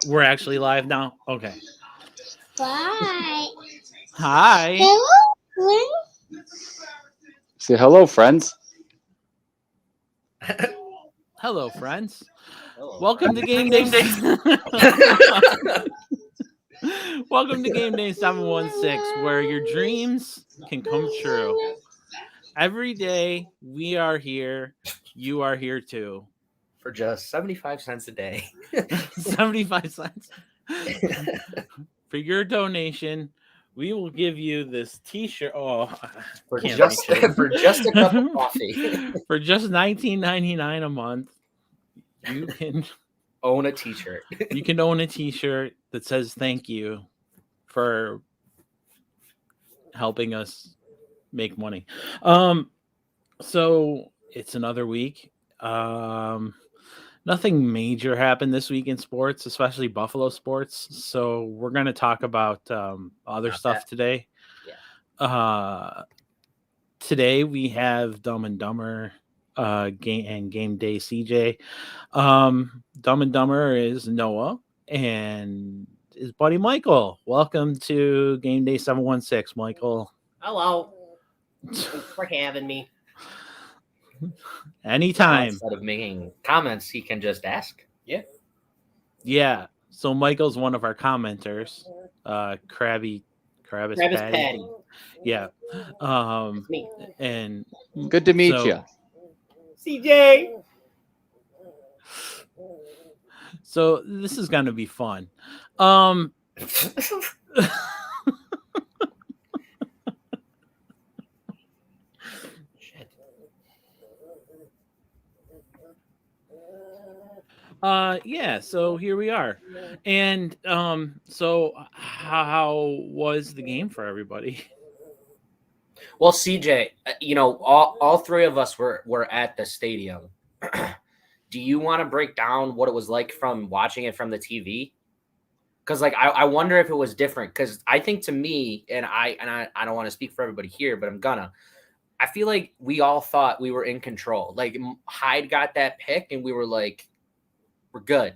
We're actually live now? Okay. Bye. Hi. Hello. Say hello, friends. Hello, friends. Hello. Welcome to Game Day. Welcome to Game Day 716, where your dreams can come true. Every day we are here. You are here too. For just 75 cents a day. 75 cents. For your donation, we will give you this t-shirt. Oh, For can't just reach it. for just a cup of coffee. For just $19.99 a month, you can Own a t-shirt. you can own a t-shirt that says thank you for helping us make money. So it's another week. Nothing major happened this week in sports, especially Buffalo sports. So we're going to talk about other Not stuff that. today. Yeah. Today we have Dumb and Dumber game day CJ. Dumb and Dumber is Noah and his buddy Michael. Welcome to Game Day 716, Michael. Hello. Thanks for having me. Anytime. Instead of making comments, he can just ask. Yeah. Yeah. So Michael's one of our commenters. Krabbis Patty. Yeah. Me. And Good to meet so- you. CJ. So this is gonna be fun. Shit. Yeah, so here we are. And so how was the game for everybody? Well, CJ, all three of us were at the stadium. Do you want to break down what it was like from watching it from the TV? Because I wonder if it was different. Because I think to me, and I don't want to speak for everybody here, but I'm gonna. I feel like we all thought we were in control. Like Hyde got that pick, and we were like, we're good.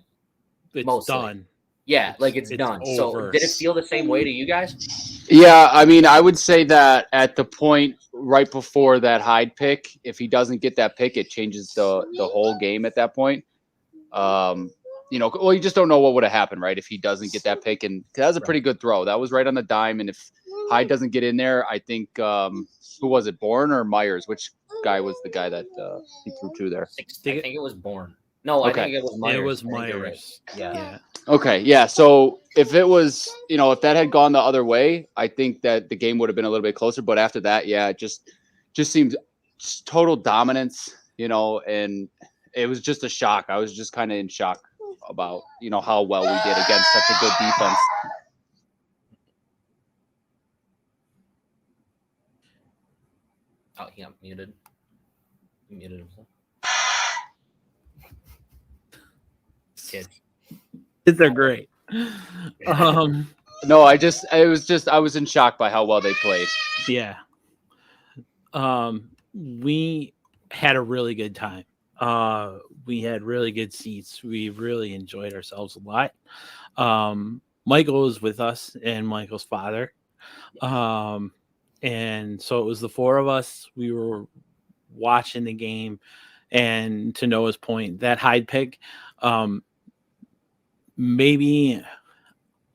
It's Mostly. done. Yeah, it's done. So over. did it feel the same way to you guys? Yeah, I mean, I would say that at the point right before that Hyde pick, if he doesn't get that pick, it changes the whole game at that point. Well, you just don't know what would have happened, right? If he doesn't get that pick, and that was a pretty good throw. That was right on the dime, and if Hyde doesn't get in there, I think who was it, Bourne or Myers? Which guy was the guy that he threw to there? I think it was Bourne. No, Okay. I think it was Myers. It was I think you're right. Myers. Yeah. Okay, yeah. So if it was, if that had gone the other way, I think that the game would have been a little bit closer. But after that, yeah, it just seems total dominance, and it was just a shock. I was just kind of in shock about, how well we did against such a good defense. Oh, he got muted. He muted himself. Kids. They're great. No, I was in shock by how well they played. Yeah. We had a really good time. We had really good seats. We really enjoyed ourselves a lot. Michael was with us and Michael's father. And so it was the four of us. We were watching the game, and to Noah's point, that Hyde pick, maybe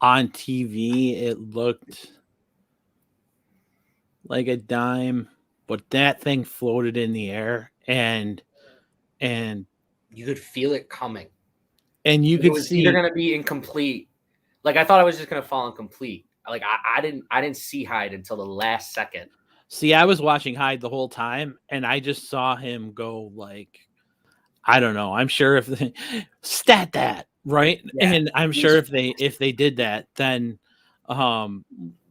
on TV it looked like a dime, but that thing floated in the air, and You could feel it coming. and you It could was see either gonna be incomplete. Like I thought I was just gonna fall incomplete. Like I didn't see Hyde until the last second. See, I was watching Hyde the whole time, and I just saw him go like, I don't know. I'm sure if they stat that right, Yeah. and I'm sure if they did that, then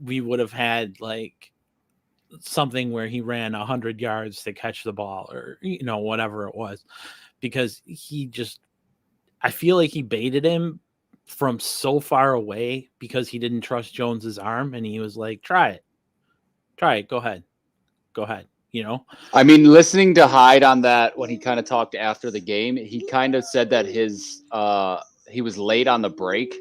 we would have had like something where he ran 100 yards to catch the ball, or whatever it was, because I feel like he baited him from so far away because he didn't trust Jones's arm, and he was like, try it, go ahead. you know? I mean, listening to Hyde on that when he kind of talked after the game, he kind of said that he was late on the break.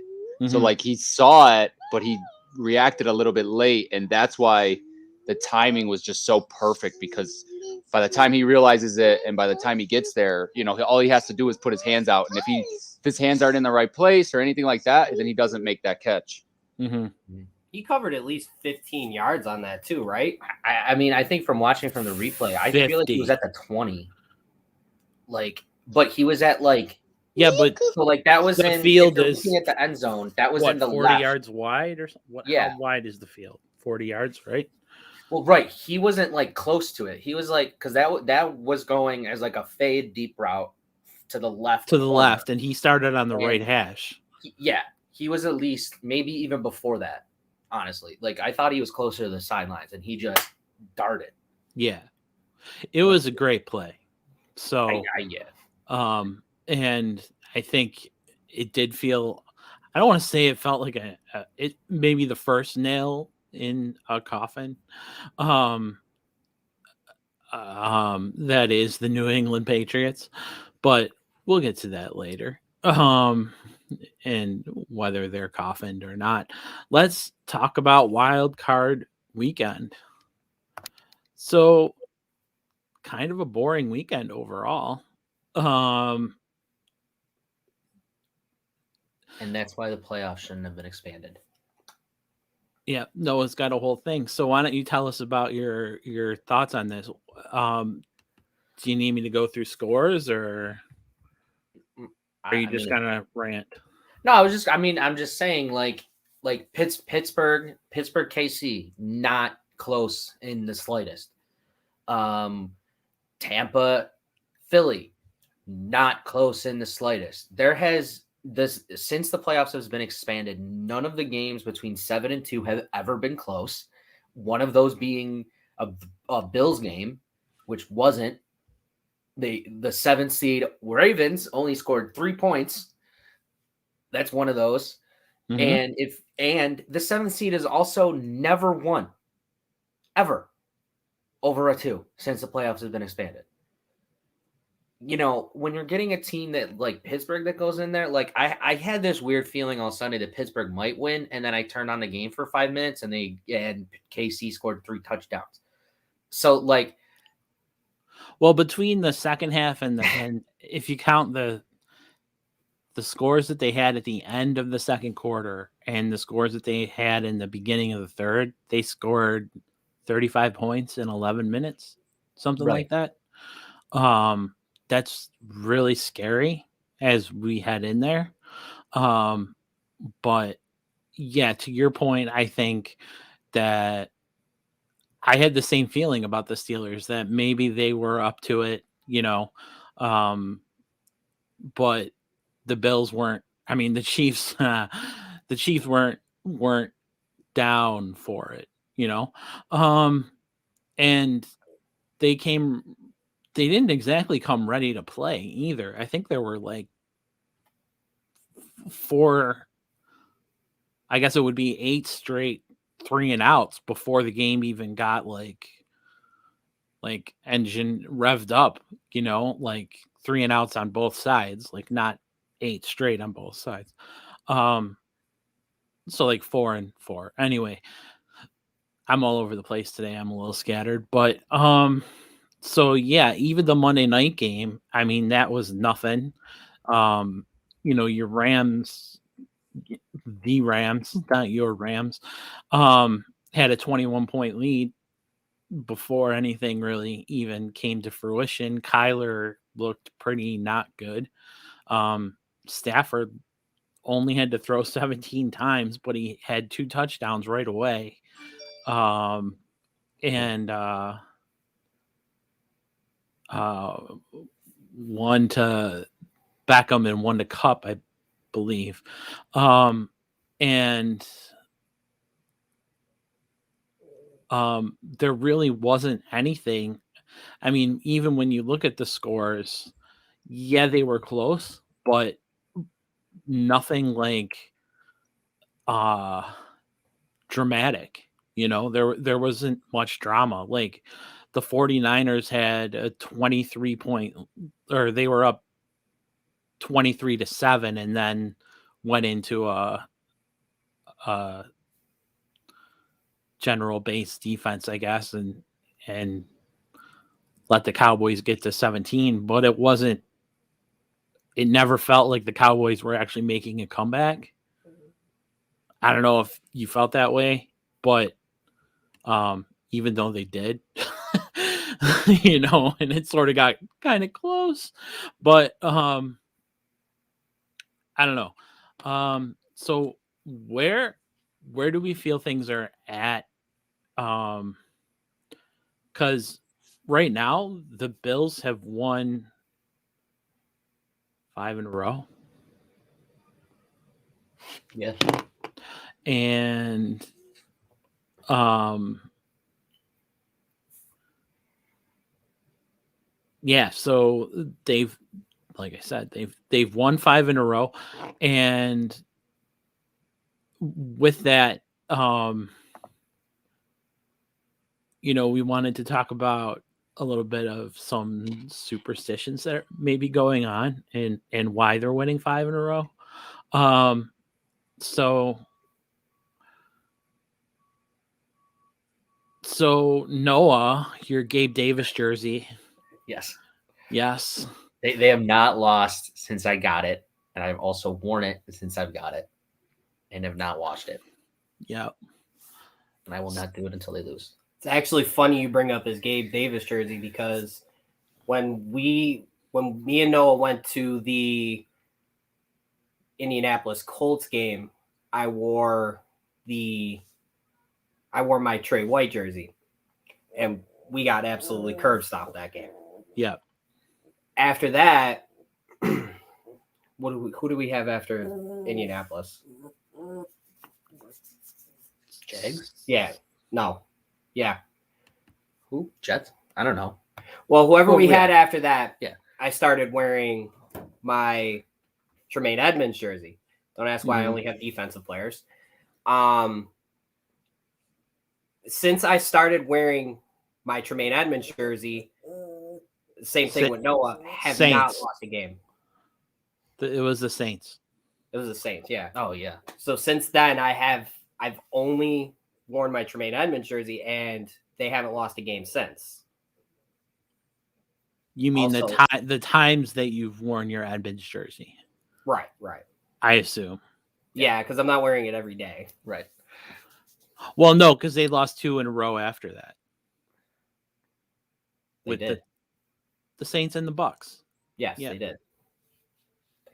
So Mhm. like he saw it, but he reacted a little bit late, and that's why the timing was just so perfect, because by the time he realizes it and by the time he gets there, all he has to do is put his hands out, and if his hands aren't in the right place or anything like that, then he doesn't make that catch. Mhm. He covered at least 15 yards on that too, right? I mean, I think from watching from the replay, I feel like he was 50. at the 20. Like, but he was at like, Yeah, but so like that was the in, field if you're is looking at the end zone, that was in what, the 40 left. yards wide or something? Yeah. How wide is the field? 40 yards, right? Well, right. He wasn't like close to it. He was like, because that was going as like a fade deep route to the left. To the corner. left, and he started on the And right hash. He was at least maybe even before that. Honestly, like I thought he was closer to the sidelines, and he just darted. Yeah, it was a great play. So, and I think it did feel. I don't want to say it felt like it maybe the first nail in a coffin. That is the New England Patriots, but we'll get to that later. And whether they're coffined or not. Let's talk about Wildcard weekend. So, kind of a boring weekend overall. And that's why the playoffs shouldn't have been expanded. Yeah, Noah's got a whole thing. So why don't you tell us about your thoughts on this? Do you need me to go through scores, or are you just gonna rant? No, I'm just saying like Pittsburgh, KC, not close in the slightest. Tampa, Philly, not close in the slightest. There has this since the playoffs has been expanded, none of the games between 7-2 have ever been close. One of those being a Bills game, which wasn't. The 7th seed Ravens only scored 3 points. That's one of those. Mm-hmm. And the 7th seed has also never won ever over a 2 since the playoffs have been expanded. When you're getting a team that like Pittsburgh that goes in there, like I had this weird feeling on Sunday that Pittsburgh might win, and then I turned on the game for 5 minutes and KC scored 3 touchdowns. So like, well, between the second half and if you count the scores that they had at the end of the second quarter and the scores that they had in the beginning of the third, they scored 35 points in 11 minutes, something like that. That's really scary as we head in there. But yeah, to your point, I think that I had the same feeling about the Steelers, that maybe they were up to it, but the Bills weren't. I mean, the Chiefs weren't down for it, and they didn't exactly come ready to play either. I think there were like 4, I guess it would be 8 straight 3-and-outs before the game even got like engine revved up, like 3-and-outs on both sides, like not 8 straight on both sides. So like 4 and 4. Anyway, I'm all over the place today. I'm a little scattered, but so yeah, even the Monday night game, I mean, that was nothing. Your Rams, the Rams, not your Rams, had a 21-point lead before anything really even came to fruition. Kyler looked pretty not good. Stafford only had to throw 17 times, but he had 2 touchdowns right away. And one to Beckham and one to Cup, I believe. And there really wasn't anything. I mean, even when you look at the scores, yeah, they were close, but nothing like dramatic. There wasn't much drama. Like the 49ers had a 23 point, or they were up 23-7, and then went into a general base defense, I guess, and let the Cowboys get to 17. But it never felt like the Cowboys were actually making a comeback. I don't know if you felt that way, but even though they did, and it sort of got kind of close, but I don't know. So where do we feel things are at? Because right now the Bills have won 5 in a row. Yeah. And yeah, so they've, like I said, they've won 5 in a row, and with that, we wanted to talk about a little bit of some superstitions that may be going on and why they're winning 5 in a row. So Noah, your Gabe Davis jersey. Yes. Yes. They have not lost since I got it, and I've also worn it since I've got it, and have not washed it. Yep. And I will not do it until they lose. It's actually funny you bring up his Gabe Davis jersey, because when me and Noah went to the Indianapolis Colts game, I wore my Trey White jersey, and we got absolutely curb stomped that game. Yep. After that, who do we have after Indianapolis? Jags? Yeah. No. Yeah. Who? Jets? I don't know. Well, whoever we yeah. had after that, Yeah. I started wearing my Tremaine Edmonds jersey. Don't ask why I only have defensive players. Since I started wearing my Tremaine Edmonds jersey, same thing with Noah, have Saints. not lost a game. It was the Saints. It was the Saints, yeah. Oh, yeah. So since then, I've only worn my Tremaine Edmonds jersey, and they haven't lost a game since. You mean Also, the times that you've worn your Edmonds jersey? Right. I assume. Yeah, because I'm not wearing it every day. Right. Well, no, because they lost 2 in a row after that. They With did. the Saints and the Bucks. Yes, Yeah. they did.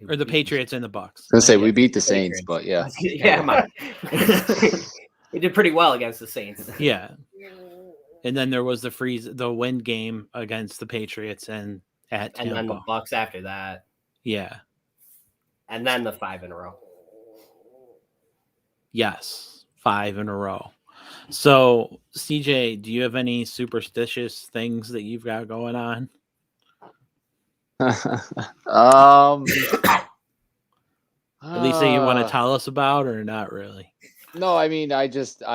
Or the Patriots and the Bucks. I was gonna say we beat the Saints, but yeah. Yeah, we did pretty well against the Saints. Yeah. And then there was the win game against the Patriots and at Tampa. And then the Bucks after that. Yeah. And then the 5 in a row. Yes. 5 in a row. So, CJ, do you have any superstitious things that you've got going on? At least that you want to tell us about, or not really? No, I mean, I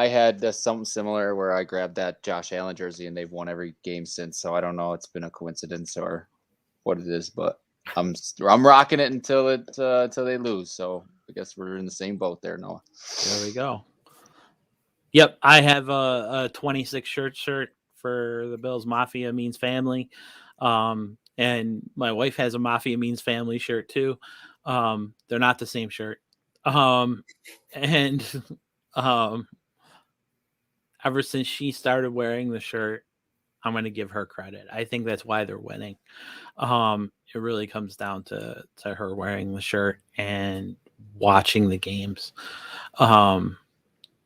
had something similar where I grabbed that Josh Allen jersey and they've won every game since. So I don't know, it's been a coincidence or what it is, but I'm rocking it until they lose. So I guess we're in the same boat there, Noah. There we go. Yep, I have a 26 shirt for the Bills Mafia Means Family, and my wife has a Mafia Means Family shirt too. They're not the same shirt, and ever since she started wearing the shirt, I'm going to give her credit. I think that's why they're winning. It really comes down to her wearing the shirt and watching the games.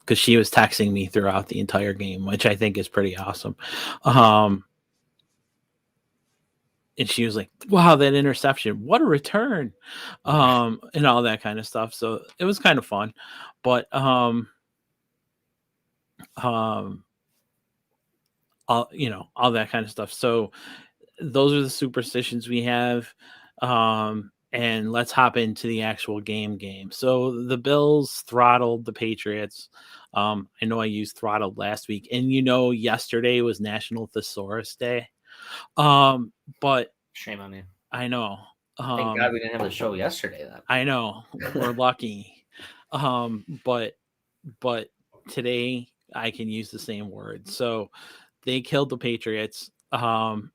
Because she was texting me throughout the entire game, which I think is pretty awesome. And she was like, wow, that interception, what a return. And all that kind of stuff. So it was kind of fun. But all that kind of stuff. So those are the superstitions we have. and let's hop into the actual game. So the Bills throttled the Patriots. I know I used throttled last week, and yesterday was National Thesaurus Day. But Shame on you. I know. Thank God we didn't have the show yesterday then. I know. We're lucky. But today I can use the same word. So they killed the Patriots. And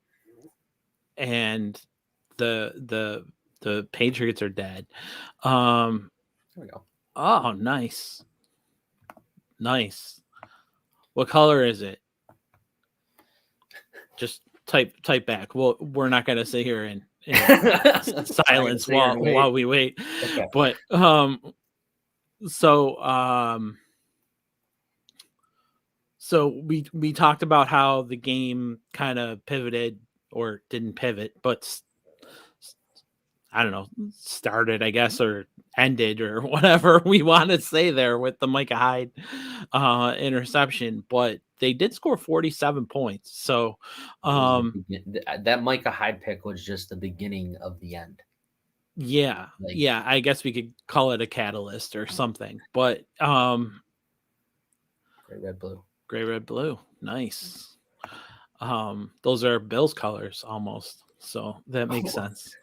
the Patriots are dead. There we go. Oh, nice. What color is it? Just type back. Well, we're not gonna sit here in silence while we wait. Okay. But so we talked about how the game kind of pivoted or didn't pivot, but I don't know, started, I guess, or ended, or whatever we want to say there with the Micah Hyde interception. But they did score 47 points. So that Micah Hyde pick was just the beginning of the end. Yeah. Yeah, I guess we could call it a catalyst or something. But Gray, red, blue. Nice. Those are Bills colors almost. So that makes sense.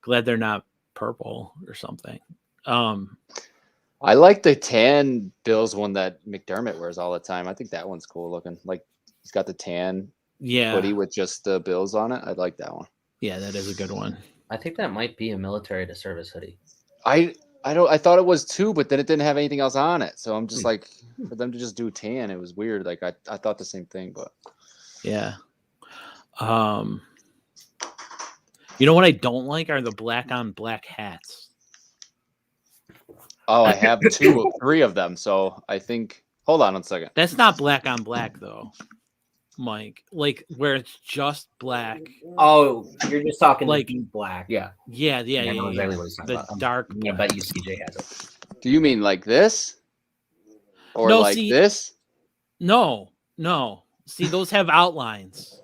Glad they're not purple or something. I like the tan Bills one that McDermott wears all the time. I think that one's cool looking. Like he's got the tan hoodie with just the Bills on it. I like that one. Yeah, that is a good one. I think that might be a military to service hoodie. I thought it was too, but then it didn't have anything else on it. So I'm just like, for them to just do tan, it was weird. Like I thought the same thing, but yeah. You know what I don't like are the black on black hats. Oh, I have 3 of them. So I think, hold on 1 second. That's not black on black though, Mike. Like where it's just black. Oh, you're just talking like deep black. Yeah. Yeah. I know exactly what he's talking the about. dark. I bet you CJ has it. Do you mean like this? Or No, like this? No. See, those have outlines.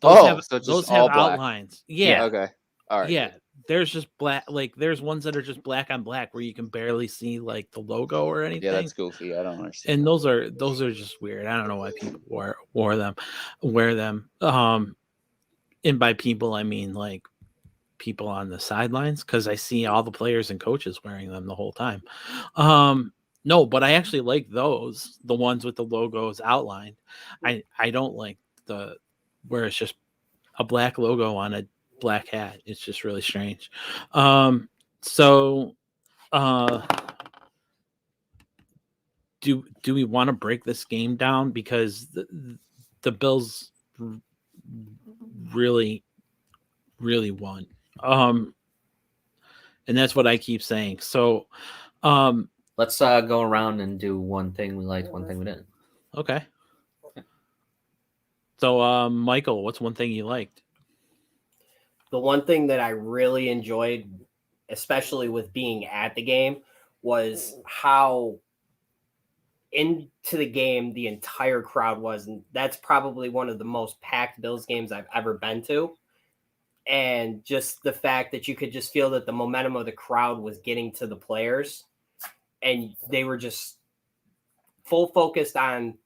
So Those just have all black. outlines. Yeah. Okay. All right. Yeah. There's just black. Like there's ones that are just black on black where you can barely see like the logo or anything. Yeah, that's goofy. I don't understand. And those are just weird. I don't know why people wear them. And by people I mean like people on the sidelines, because I see all the players and coaches wearing them the whole time. No, but I actually like those, the ones with the logos outlined. I don't like the where it's just a black logo on a black hat. It's just really strange. Do we want to break this game down, because the Bills really won, and that's what I keep saying. So let's go around and do one thing we liked, one thing we didn't. Okay. So Michael, what's one thing you liked? The one thing that I really enjoyed, especially with being at the game, was how into the game the entire crowd was. And that's probably one of the most packed Bills games I've ever been to. And just the fact that you could just feel that the momentum of the crowd was getting to the players, and they were just full focused on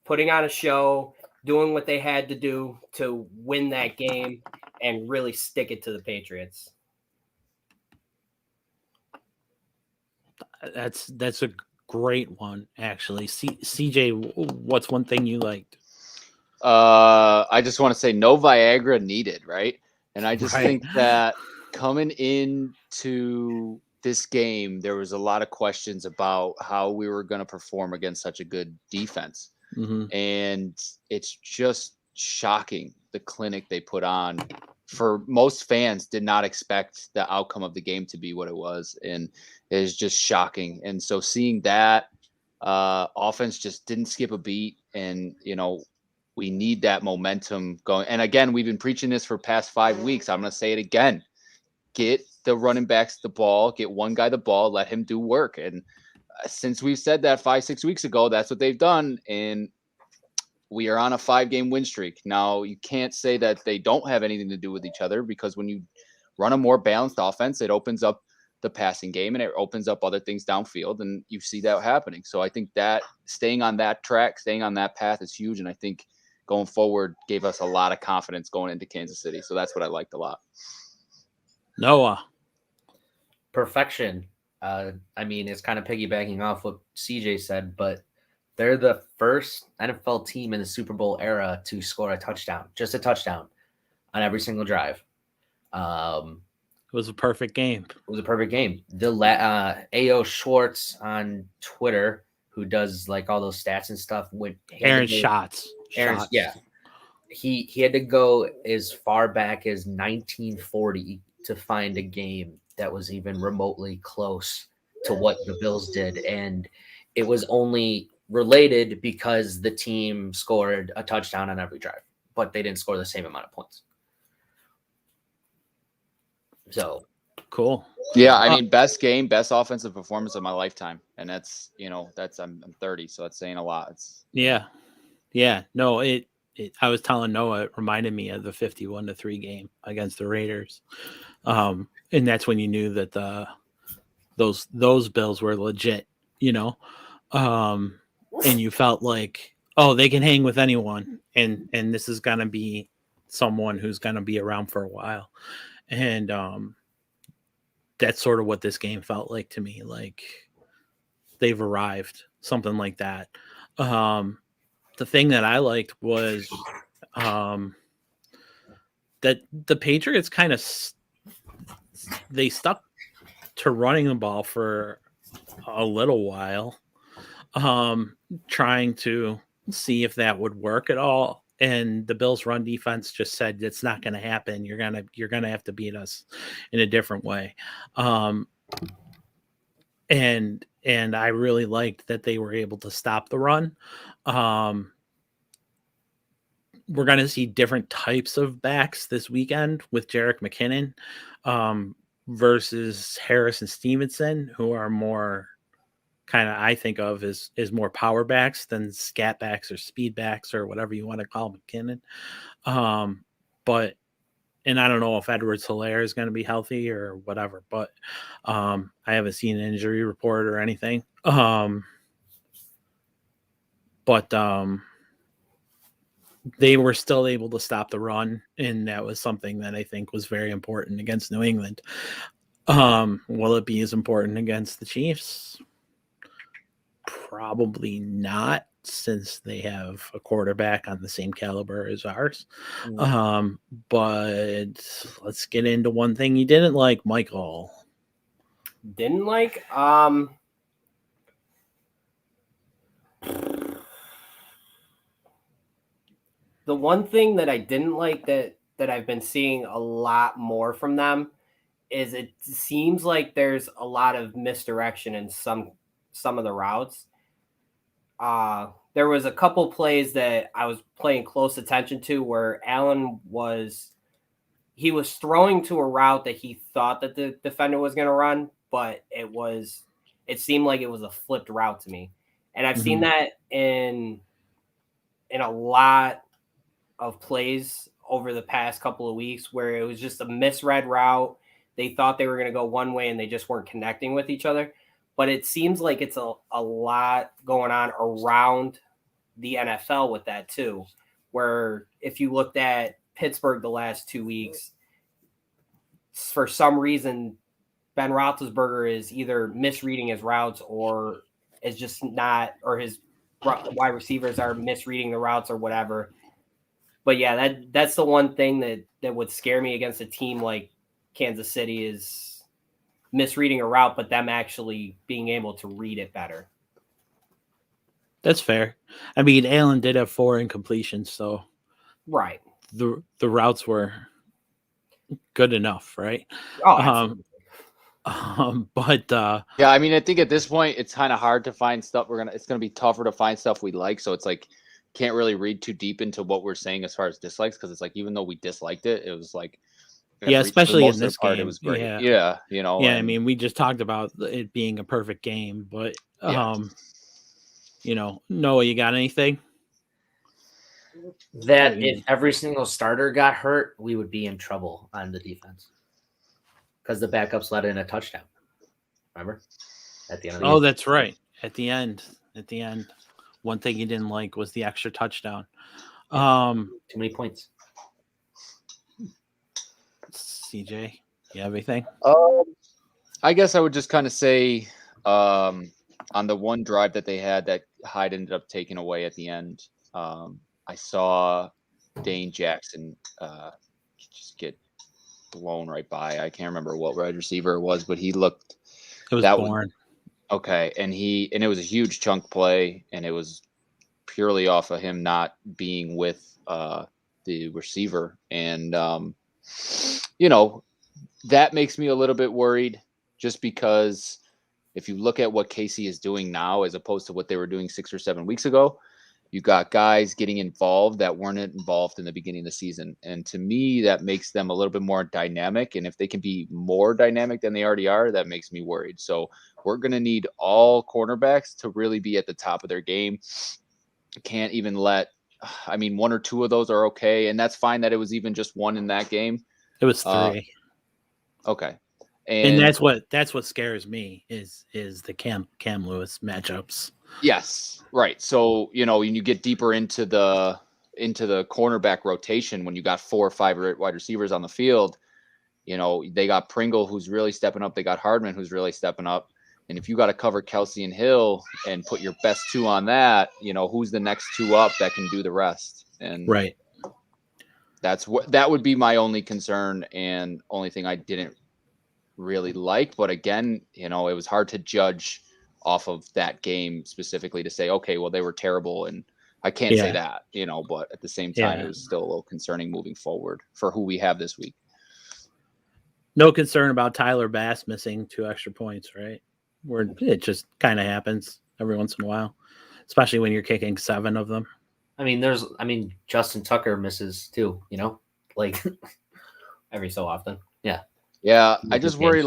putting on a show, doing what they had to do to win that game and really stick it to the Patriots. That's a great one, actually. CJ, what's one thing you liked? I just want to say no Viagra needed, right? And I just Right. think that coming into this game, there was a lot of questions about how we were going to perform against such a good defense. Mm-hmm. And it's just shocking, the clinic they put on. For most fans, did not expect the outcome of the game to be what it was, and it is just shocking. And so seeing that offense just didn't skip a beat, and we need that momentum going. And again, we've been preaching this for past 5 weeks. I'm going to say it again: get the running backs the ball, get one guy the ball, let him do work. And since we've said that 5-6 weeks ago, that's what they've done. And we are on a 5-game win streak. Now, you can't say that they don't have anything to do with each other, because when you run a more balanced offense, it opens up the passing game and it opens up other things downfield, and you see that happening. So I think that staying on that track, staying on that path is huge, and I think going forward gave us a lot of confidence going into Kansas City. So that's what I liked a lot. Noah. Perfection. I mean, it's kind of piggybacking off what CJ said, but they're the first NFL team in the Super Bowl era to score a touchdown, just a touchdown on every single drive. It was a perfect game. It was a perfect game. The A.O. Schwartz on Twitter, who does like all those stats and stuff, Aaron's shots. Yeah. He had to go as far back as 1940 to find a game that was even remotely close to what the Bills did. And it was only related because the team scored a touchdown on every drive, but they didn't score the same amount of points. So cool. Yeah, I mean, best game, best offensive performance of my lifetime, and that's I'm 30, so that's saying a lot. Yeah. No, I was telling Noah, it reminded me of the 51-3 game against the Raiders, and that's when you knew that those Bills were legit, and you felt like, oh, they can hang with anyone, and this is gonna be someone who's gonna be around for a while. And that's sort of what this game felt like to me. Like they've arrived, something like that. The thing that I liked was that the Patriots kind of they stuck to running the ball for a little while, trying to see if that would work at all. And the Bills' run defense just said it's not going to happen. You're gonna have to beat us in a different way. And I really liked that they were able to stop the run. We're going to see different types of backs this weekend with Jerick McKinnon versus Harris and Stevenson, who are more kind of, I think of as more power backs than scat backs or speed backs or whatever you want to call McKinnon. And I don't know if Edwards-Helaire is going to be healthy or whatever, but I haven't seen an injury report or anything. But they were still able to stop the run, and that was something that I think was very important against New England. Will it be as important against the Chiefs? Probably not, since they have a quarterback on the same caliber as ours. But let's get into one thing you didn't like, Michael. Didn't like? The one thing that I didn't like that I've been seeing a lot more from them is it seems like there's a lot of misdirection in some of the routes. There was a couple plays that I was paying close attention to where Allen was throwing to a route that he thought that the defender was going to run, but it seemed like it was a flipped route to me. And I've seen that in a lot of plays over the past couple of weeks where it was just a misread route. They thought they were going to go one way and they just weren't connecting with each other. But it seems like it's a lot going on around the NFL with that too, where if you looked at Pittsburgh the last 2 weeks, for some reason, Ben Roethlisberger is either misreading his routes or is just not, or his wide receivers are misreading the routes or whatever. But yeah, that's the one thing that would scare me against a team like Kansas City is misreading a route, but them actually being able to read it better. That's fair. I mean, Allen did have 4 incompletions, so right. The routes were good enough, right? Oh, but yeah, I mean, I think at this point it's kind of hard to find stuff. It's gonna be tougher to find stuff we like. So it's like can't really read too deep into what we're saying as far as dislikes, because it's like even though we disliked it, it was like especially in this game, it was great. Yeah, I mean, we just talked about it being a perfect game, but Noah, you got anything? That if every single starter got hurt, we would be in trouble on the defense. because the backups let in a touchdown. Remember? At the end of the Oh, game. that's right. At the end, one thing he didn't like was the extra touchdown. Too many points. CJ, you have anything? I guess I would just kind of say on the one drive that they had that Hyde ended up taking away at the end, I saw Dane Jackson just get blown right by. I can't remember what wide receiver it was, but he looked. It was that Bourne. Okay, and it was a huge chunk play, and it was purely off of him not being with the receiver, and that makes me a little bit worried, just because if you look at what Casey is doing now as opposed to what they were doing 6 or 7 weeks ago, you got guys getting involved that weren't involved in the beginning of the season. And to me, that makes them a little bit more dynamic. And if they can be more dynamic than they already are, that makes me worried. So we're going to need all cornerbacks to really be at the top of their game. Can't even one or two of those are okay. And that's fine that it was even just one in that game. It was 3. Okay. And that's what scares me is the Cam Lewis matchups. Yes, right. So, when you get deeper into the cornerback rotation, when you got 4 or 5 wide receivers on the field, they got Pringle, who's really stepping up. They got Hardman, who's really stepping up. And if you got to cover Kelsey and Hill and put your best 2 on that, who's the next 2 up that can do the rest? And right. That would be my only concern and only thing I didn't really like. But again, it was hard to judge off of that game specifically to say, okay, well, they were terrible, and I can't say that, but at the same time, it was still a little concerning moving forward for who we have this week. No concern about Tyler Bass missing 2 extra points, right? Where it just kind of happens every once in a while, especially when you're kicking 7 of them. Justin Tucker misses too, like every so often. Yeah. Yeah. I just worry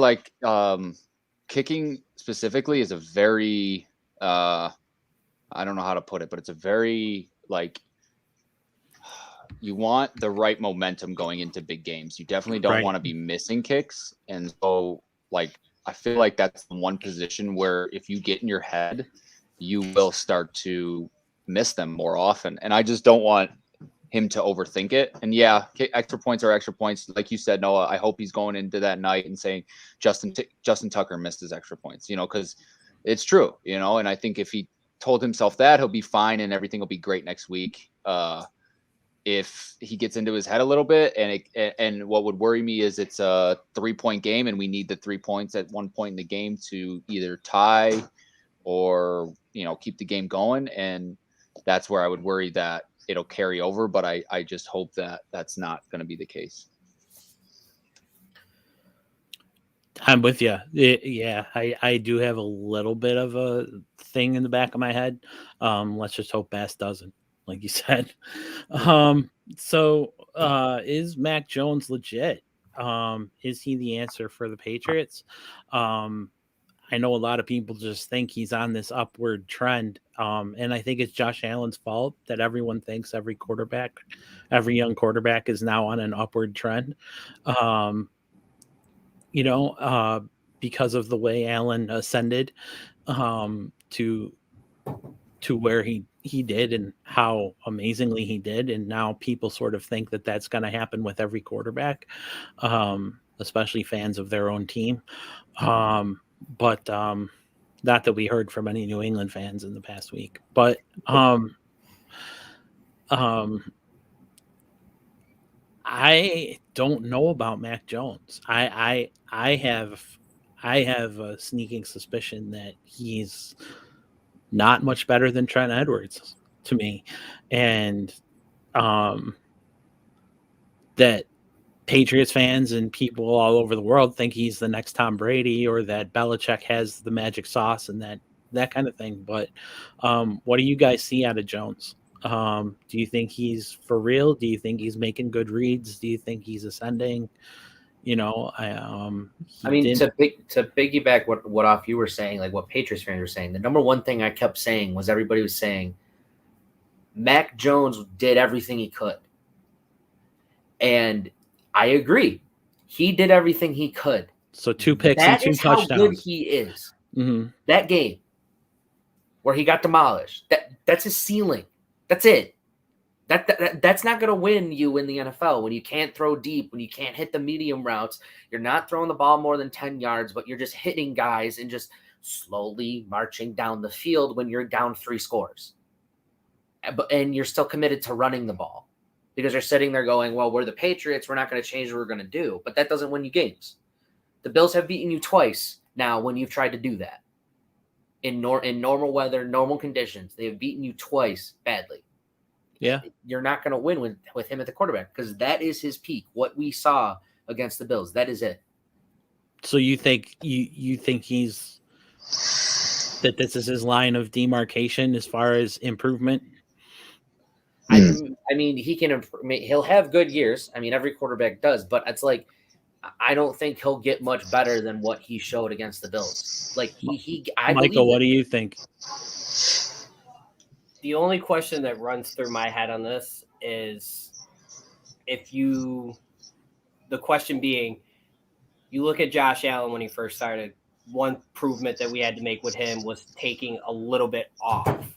kicking specifically is a very, I don't know how to put it, but it's a very you want the right momentum going into big games. You definitely don't want to be missing kicks. And so I feel like that's the one position where if you get in your head, you will start to miss them more often. And I just don't want him to overthink it. And extra points are extra points. Like you said, Noah, I hope he's going into that night and saying Justin Tucker missed his extra points, because it's true, and I think if he told himself that, he'll be fine and everything will be great next week. If he gets into his head a little bit, and what would worry me is it's a 3-point game and we need the 3 points at one point in the game to either tie or, keep the game going. And that's where I would worry that it'll carry over, but I just hope that that's not going to be the case. I'm with you. I do have a little bit of a thing in the back of my head. Let's just hope Bass doesn't, like you said. So is Mac Jones legit? Is he the answer for the Patriots? I know a lot of people just think he's on this upward trend. And I think it's Josh Allen's fault that everyone thinks every young quarterback is now on an upward trend. Because of the way Allen ascended to where he did and how amazingly he did. And now people sort of think that that's going to happen with every quarterback, especially fans of their own team. But not that we heard from any New England fans in the past week. But I don't know about Mac Jones. I have a sneaking suspicion that he's not much better than Trent Edwards to me, and that Patriots fans and people all over the world think he's the next Tom Brady, or that Belichick has the magic sauce and that kind of thing. But what do you guys see out of Jones? Do you think he's for real? Do you think he's making good reads? Do you think he's ascending? To piggyback what off you were saying, like what Patriots fans were saying, the number one thing I kept saying was everybody was saying Mac Jones did everything he could. And I agree. He did everything he could. So 2 picks and That 2 is how good touchdowns. he is. Mm-hmm. That game where he got demolished, that's his ceiling. That's it. That's not going to win you in the NFL when you can't throw deep, when you can't hit the medium routes. You're not throwing the ball more than 10 yards, but you're just hitting guys and just slowly marching down the field when you're down 3 scores. And you're still committed to running the ball because you're sitting there going, well, we're the Patriots. We're not going to change what we're going to do. But that doesn't win you games. The Bills have beaten you twice now when you've tried to do that. In normal weather, normal conditions, they have beaten you twice badly. Yeah. You're not going to win with him at the quarterback because that is his peak. What we saw against the Bills, that is it. So you think he's that this is his line of demarcation as far as improvement? I mean, he can improve. He'll have good years. I mean, every quarterback does, but it's like I don't think he'll get much better than what he showed against the Bills. Like Michael, what do you think? The only question that runs through my head on this is the question being, you look at Josh Allen when he first started, one improvement that we had to make with him was taking a little bit off.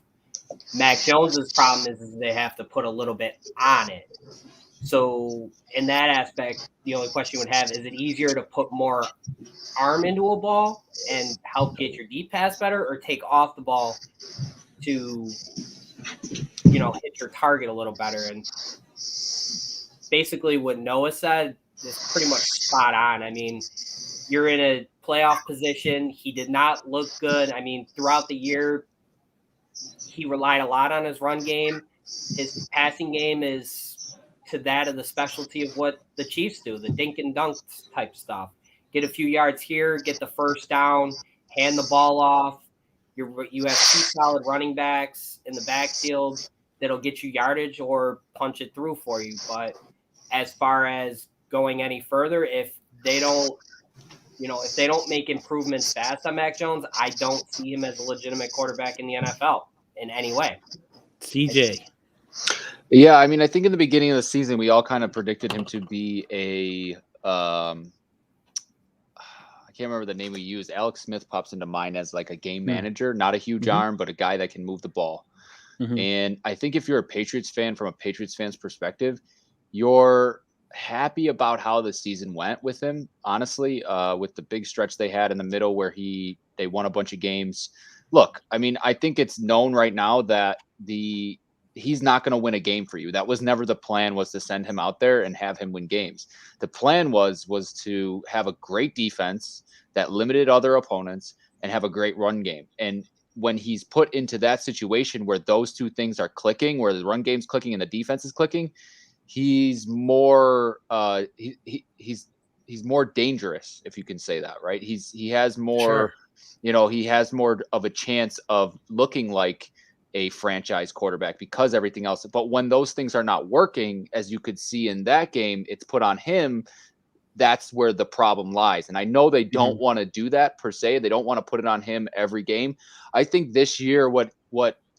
Mac Jones's problem is they have to put a little bit on it. So in that aspect, the only question you would have, is it easier to put more arm into a ball and help get your deep pass better, or take off the ball to, hit your target a little better? And basically what Noah said is pretty much spot on. I mean, you're in a playoff position. He did not look good. I mean, throughout the year, he relied a lot on his run game. His passing game is to that of the specialty of what the Chiefs do, the dink and dunk type stuff. Get a few yards here, get the first down, hand the ball off. You have 2 solid running backs in the backfield that'll get you yardage or punch it through for you. But as far as going any further, if they don't make improvements fast on Mac Jones, I don't see him as a legitimate quarterback in the NFL in any way. CJ. Yeah, I mean, I think in the beginning of the season, we all kind of predicted him to be a I can't remember the name we used. Alex Smith pops into mind as like a game manager, not a huge arm, but a guy that can move the ball. Mm-hmm. And I think if you're a Patriots fan, from a Patriots fan's perspective, you're happy about how the season went with him, honestly, with the big stretch they had in the middle where they won a bunch of games. Look, I mean, I think it's known right now that he's not going to win a game for you. That was never the plan, was to send him out there and have him win games. The plan was to have a great defense that limited other opponents and have a great run game. And when he's put into that situation where those 2 things are clicking, where the run game's clicking and the defense is clicking, he's more he's more dangerous, if you can say that, right? He has more, Sure. He has more of a chance of looking like a franchise quarterback because everything else. But when those things are not working, as you could see in that game, it's put on him. That's where the problem lies. And I know they don't want to do that per se. They don't want to put it on him every game. I think this year, what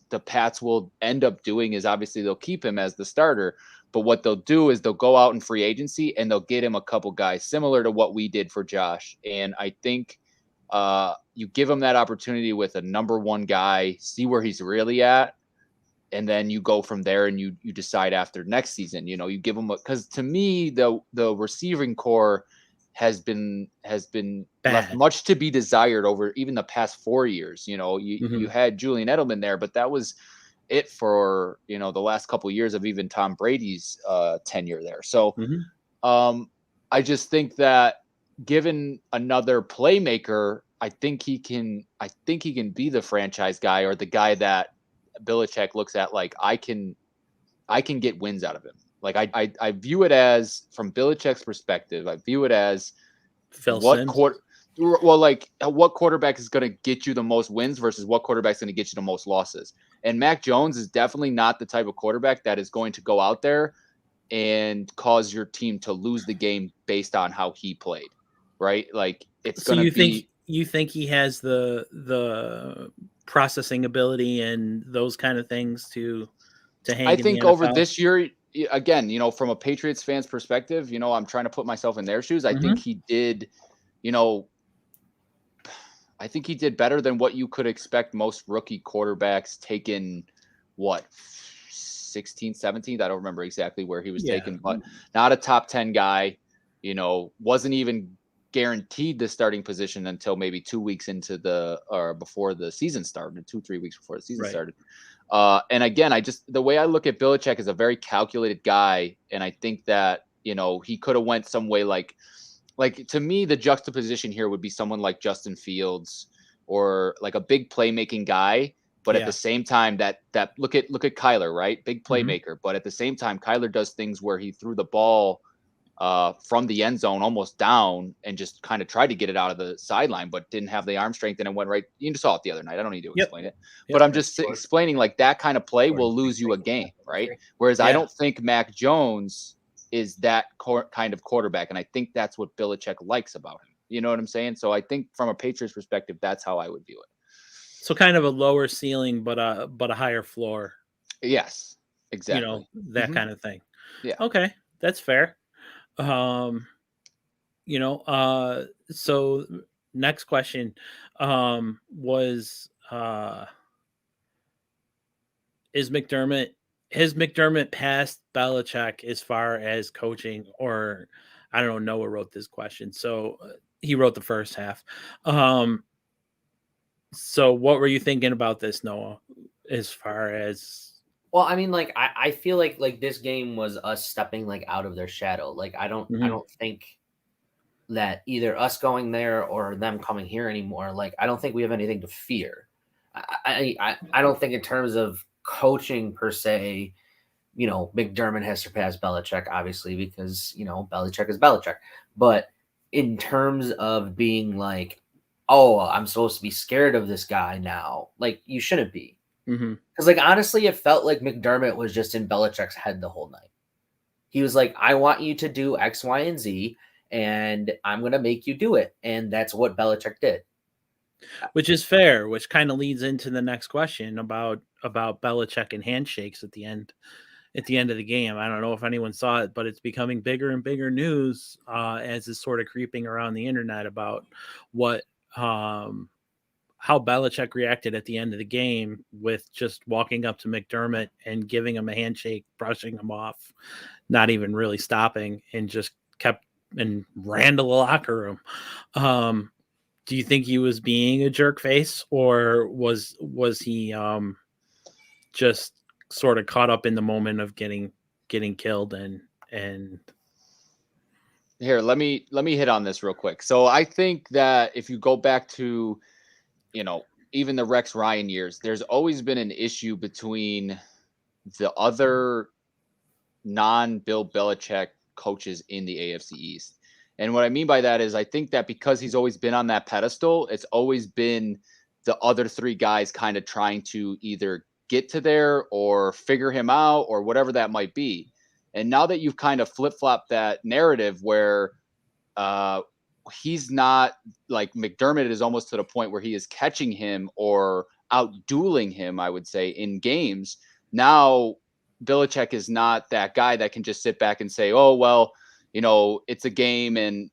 the Pats will end up doing is, obviously they'll keep him as the starter, but what they'll do is they'll go out in free agency and they'll get him a couple guys similar to what we did for Josh. And I think you give him that opportunity with a number 1 guy, see where he's really at, and then you go from there and you decide after next season. You give him because to me the receiving core has been left much to be desired over even the past 4 years. You had Julian Edelman there, but that was it for the last couple of years of even Tom Brady's tenure there. So I just think that given another playmaker, I think he can be the franchise guy, or the guy that Belichick looks at like, I can get wins out of him. Like I view it as, from Belichick's perspective, I view it as what quarterback is going to get you the most wins versus what quarterback is going to get you the most losses. And Mac Jones is definitely not the type of quarterback that is going to go out there and cause your team to lose the game based on how he played, right? Like it's going to be. You think he has the processing ability and those kind of things to hang? I think over this year, again, from a Patriots fan's perspective, I'm trying to put myself in their shoes. I think he did you know, I think he did better than what you could expect most rookie quarterbacks taken, what, 16th, 17th? I don't remember exactly where he was taken, but not a top 10 guy, wasn't even guaranteed the starting position until maybe 2 weeks into before the season started, 2-3 weeks before the season started. And again, the way I look at Belichick is a very calculated guy. And I think that, he could have went some way like to me, the juxtaposition here would be someone like Justin Fields or like a big playmaking guy. But at the same time, that look at Kyler, right? Big playmaker. But at the same time, Kyler does things where he threw the ball from the end zone almost down and just kind of tried to get it out of the sideline, but didn't have the arm strength and it went right. You saw it the other night. I don't need to explain it, but I'm just explaining like that kind of play will lose you a game, right? Whereas I don't think Mac Jones is that kind of quarterback. And I think that's what Belichick likes about him. You know what I'm saying? So I think from a Patriots perspective, that's how I would view it. So kind of a lower ceiling, but a higher floor. Yes, exactly. That kind of thing. Yeah. Okay. That's fair. So next question was has McDermott passed Belichick as far as coaching? Or I don't know, Noah wrote this question, so he wrote the first half. So what were you thinking about this, Noah, as far as? Well, I mean, like I feel like this game was us stepping like out of their shadow. Like I don't think that either us going there or them coming here anymore. Like I don't think we have anything to fear. I don't think in terms of coaching per se, McDermott has surpassed Belichick, obviously, because Belichick is Belichick. But in terms of being like, oh, I'm supposed to be scared of this guy now, like you shouldn't be. Because like honestly, it felt like McDermott was just in Belichick's head the whole night. He was like, I want you to do X, Y, and Z, and I'm going to make you do it. And that's what Belichick did. Which is fair, which kind of leads into the next question about Belichick and handshakes at the end of the game. I don't know if anyone saw it, but it's becoming bigger and bigger news as it's sort of creeping around the internet about what how Belichick reacted at the end of the game with just walking up to McDermott and giving him a handshake, brushing him off, not even really stopping, and just kept and ran to the locker room. Do you think he was being a jerk face, or was he just sort of caught up in the moment of getting killed and here, let me hit on this real quick. So I think that if you go back to even the Rex Ryan years, there's always been an issue between the other non-Bill Belichick coaches in the AFC East. And what I mean by that is I think that because he's always been on that pedestal, it's always been the other three guys kind of trying to either get to there or figure him out or whatever that might be. And now that you've kind of flip-flopped that narrative where he's not like McDermott is almost to the point where he is catching him or out-dueling him, I would say, in games. Now, Belichick is not that guy that can just sit back and say, oh, well, it's a game and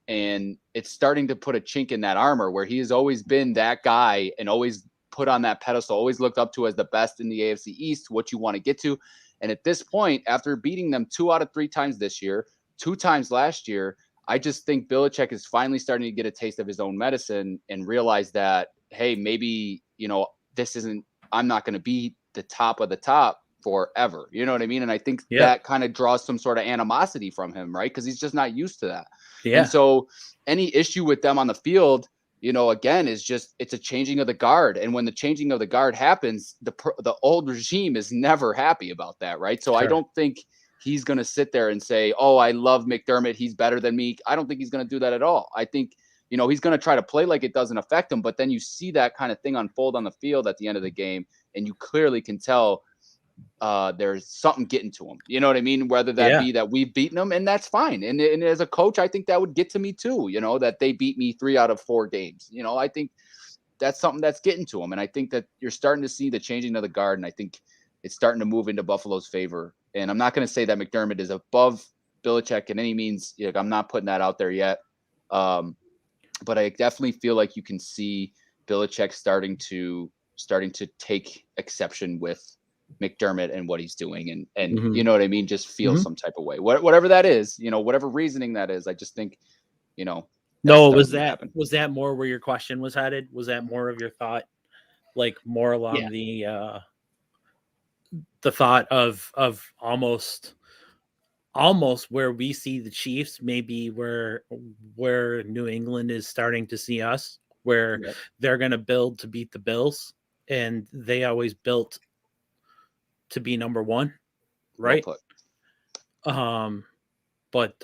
it's starting to put a chink in that armor where he has always been that guy and always put on that pedestal, always looked up to as the best in the AFC East, what you want to get to. And at this point, after beating them 2 out of 3 times this year, 2 times last year, I just think Belichick is finally starting to get a taste of his own medicine and realize that, hey, maybe, I'm not going to be the top of the top forever. You know what I mean? And I think that kind of draws some sort of animosity from him, right? Because he's just not used to that. Yeah. And so any issue with them on the field, again, is just, it's a changing of the guard. And when the changing of the guard happens, the old regime is never happy about that, right? So I don't think he's going to sit there and say, oh, I love McDermott, he's better than me. I don't think he's going to do that at all. I think, he's going to try to play like it doesn't affect him, but then you see that kind of thing unfold on the field at the end of the game, and you clearly can tell there's something getting to him. You know what I mean? Whether that be that we've beaten them, and that's fine. And as a coach, I think that would get to me too, that they beat me 3 out of 4 games. I think that's something that's getting to him. And I think that you're starting to see the changing of the guard, and I think it's starting to move into Buffalo's favor. And I'm not going to say that McDermott is above Belichick in any means. I'm not putting that out there yet. but I definitely feel like you can see Belichick starting to take exception with McDermott and what he's doing, and Mhm. you know what I mean, just feel Mhm. some type of way, whatever that is, whatever reasoning that is. I just think, that's No, starting to happen. was that more where your question was headed? Was that more of your thought, like more along the thought of almost where we see the Chiefs, maybe where New England is starting to see us, where Yep. they're going to build to beat the Bills, and they always built to be number one, right? Well put. But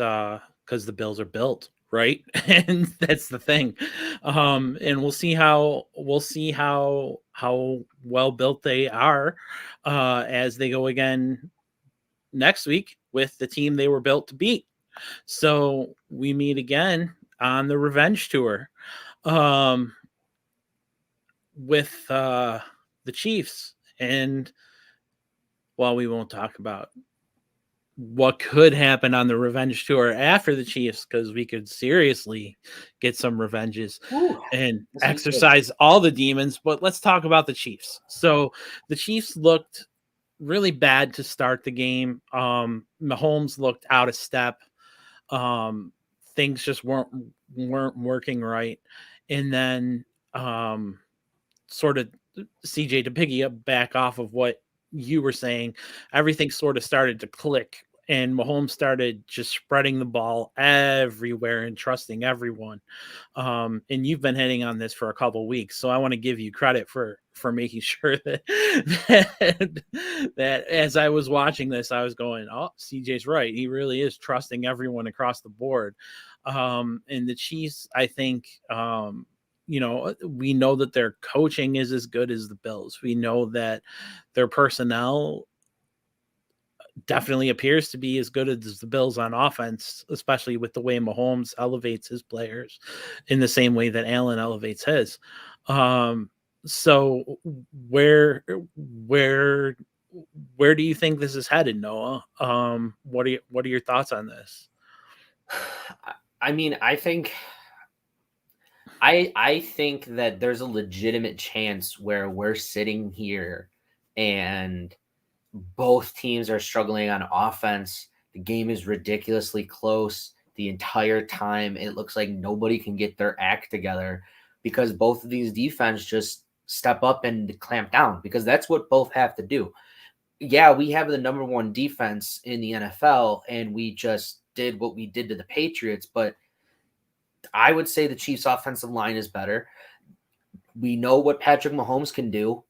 because the Bills are built, right? And that's the thing. And we'll see how well built they are as they go again next week with the team they were built to beat. So we meet again on the revenge tour with the Chiefs. And while we won't talk about what could happen on the revenge tour after the Chiefs, because we could seriously get some revenges and exercise all the demons, but let's talk about the Chiefs. So the Chiefs looked really bad to start the game. Mahomes looked out of step. Things just weren't working right. And then sort of, CJ, to piggyback off of what you were saying, everything sort of started to click, and Mahomes started just spreading the ball everywhere and trusting everyone. And you've been hitting on this for a couple of weeks, so I want to give you credit for making sure that as I was watching this, I was going, "Oh, CJ's right. He really is trusting everyone across the board." And the Chiefs, I think, we know that their coaching is as good as the Bills. We know that their personnel definitely appears to be as good as the Bills on offense, especially with the way Mahomes elevates his players in the same way that Allen elevates his. So where do you think this is headed, Noah? What are your thoughts on this? I mean, I think that there's a legitimate chance where we're sitting here and both teams are struggling on offense. The game is ridiculously close the entire time. It looks like nobody can get their act together because both of these defense just step up and clamp down, because that's what both have to do. Yeah, we have the number one defense in the NFL, and we just did what we did to the Patriots, but I would say the Chiefs' offensive line is better. We know what Patrick Mahomes can do,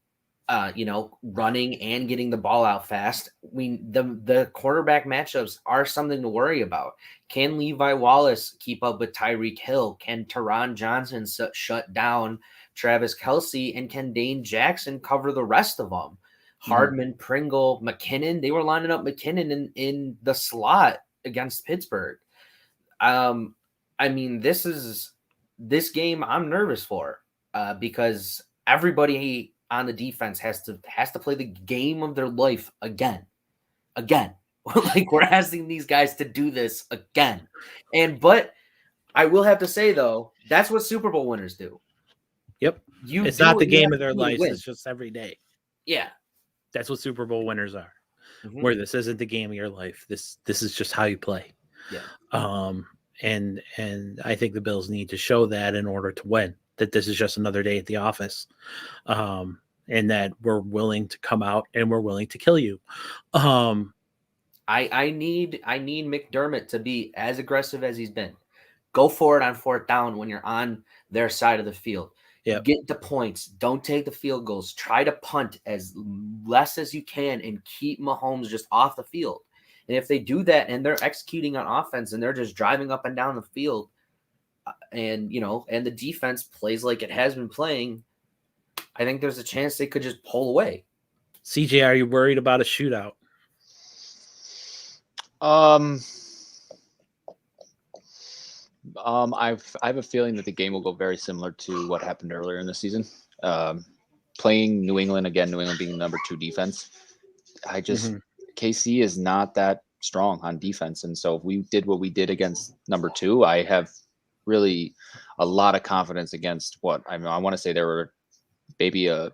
running and getting the ball out fast. The quarterback matchups are something to worry about. Can Levi Wallace keep up with Tyreek Hill? Can Teron Johnson shut down Travis Kelce? And can Dane Jackson cover the rest of them? Hardman, Pringle, McKinnon, they were lining up McKinnon in the slot against Pittsburgh. I mean, this game I'm nervous for because everybody on the defense has to play the game of their life again. Like, we're asking these guys to do this again. But I will have to say, though, that's what Super Bowl winners do. Yep. It's not the game of their lives. It's just every day. Yeah. That's what Super Bowl winners are. Where this isn't the game of your life. This is just how you play. Yeah. And I think the Bills need to show that in order to win, that this is just another day at the office. And that we're willing to come out and we're willing to kill you. I need McDermott to be as aggressive as he's been. Go for it on fourth down when you're on their side of the field. Yep. Get the points. Don't take the field goals. Try to punt as less as you can and keep Mahomes just off the field. And if they do that and they're executing on offense and they're just driving up and down the field and the defense plays like it has been playing, I think there's a chance they could just pull away. CJ, are you worried about a shootout? I have a feeling that the game will go very similar to what happened earlier in the season. Playing New England again, New England being the number 2 defense. KC is not that strong on defense. And so if we did what we did against number 2, I have really a lot of confidence against what I mean. I want to say they were maybe a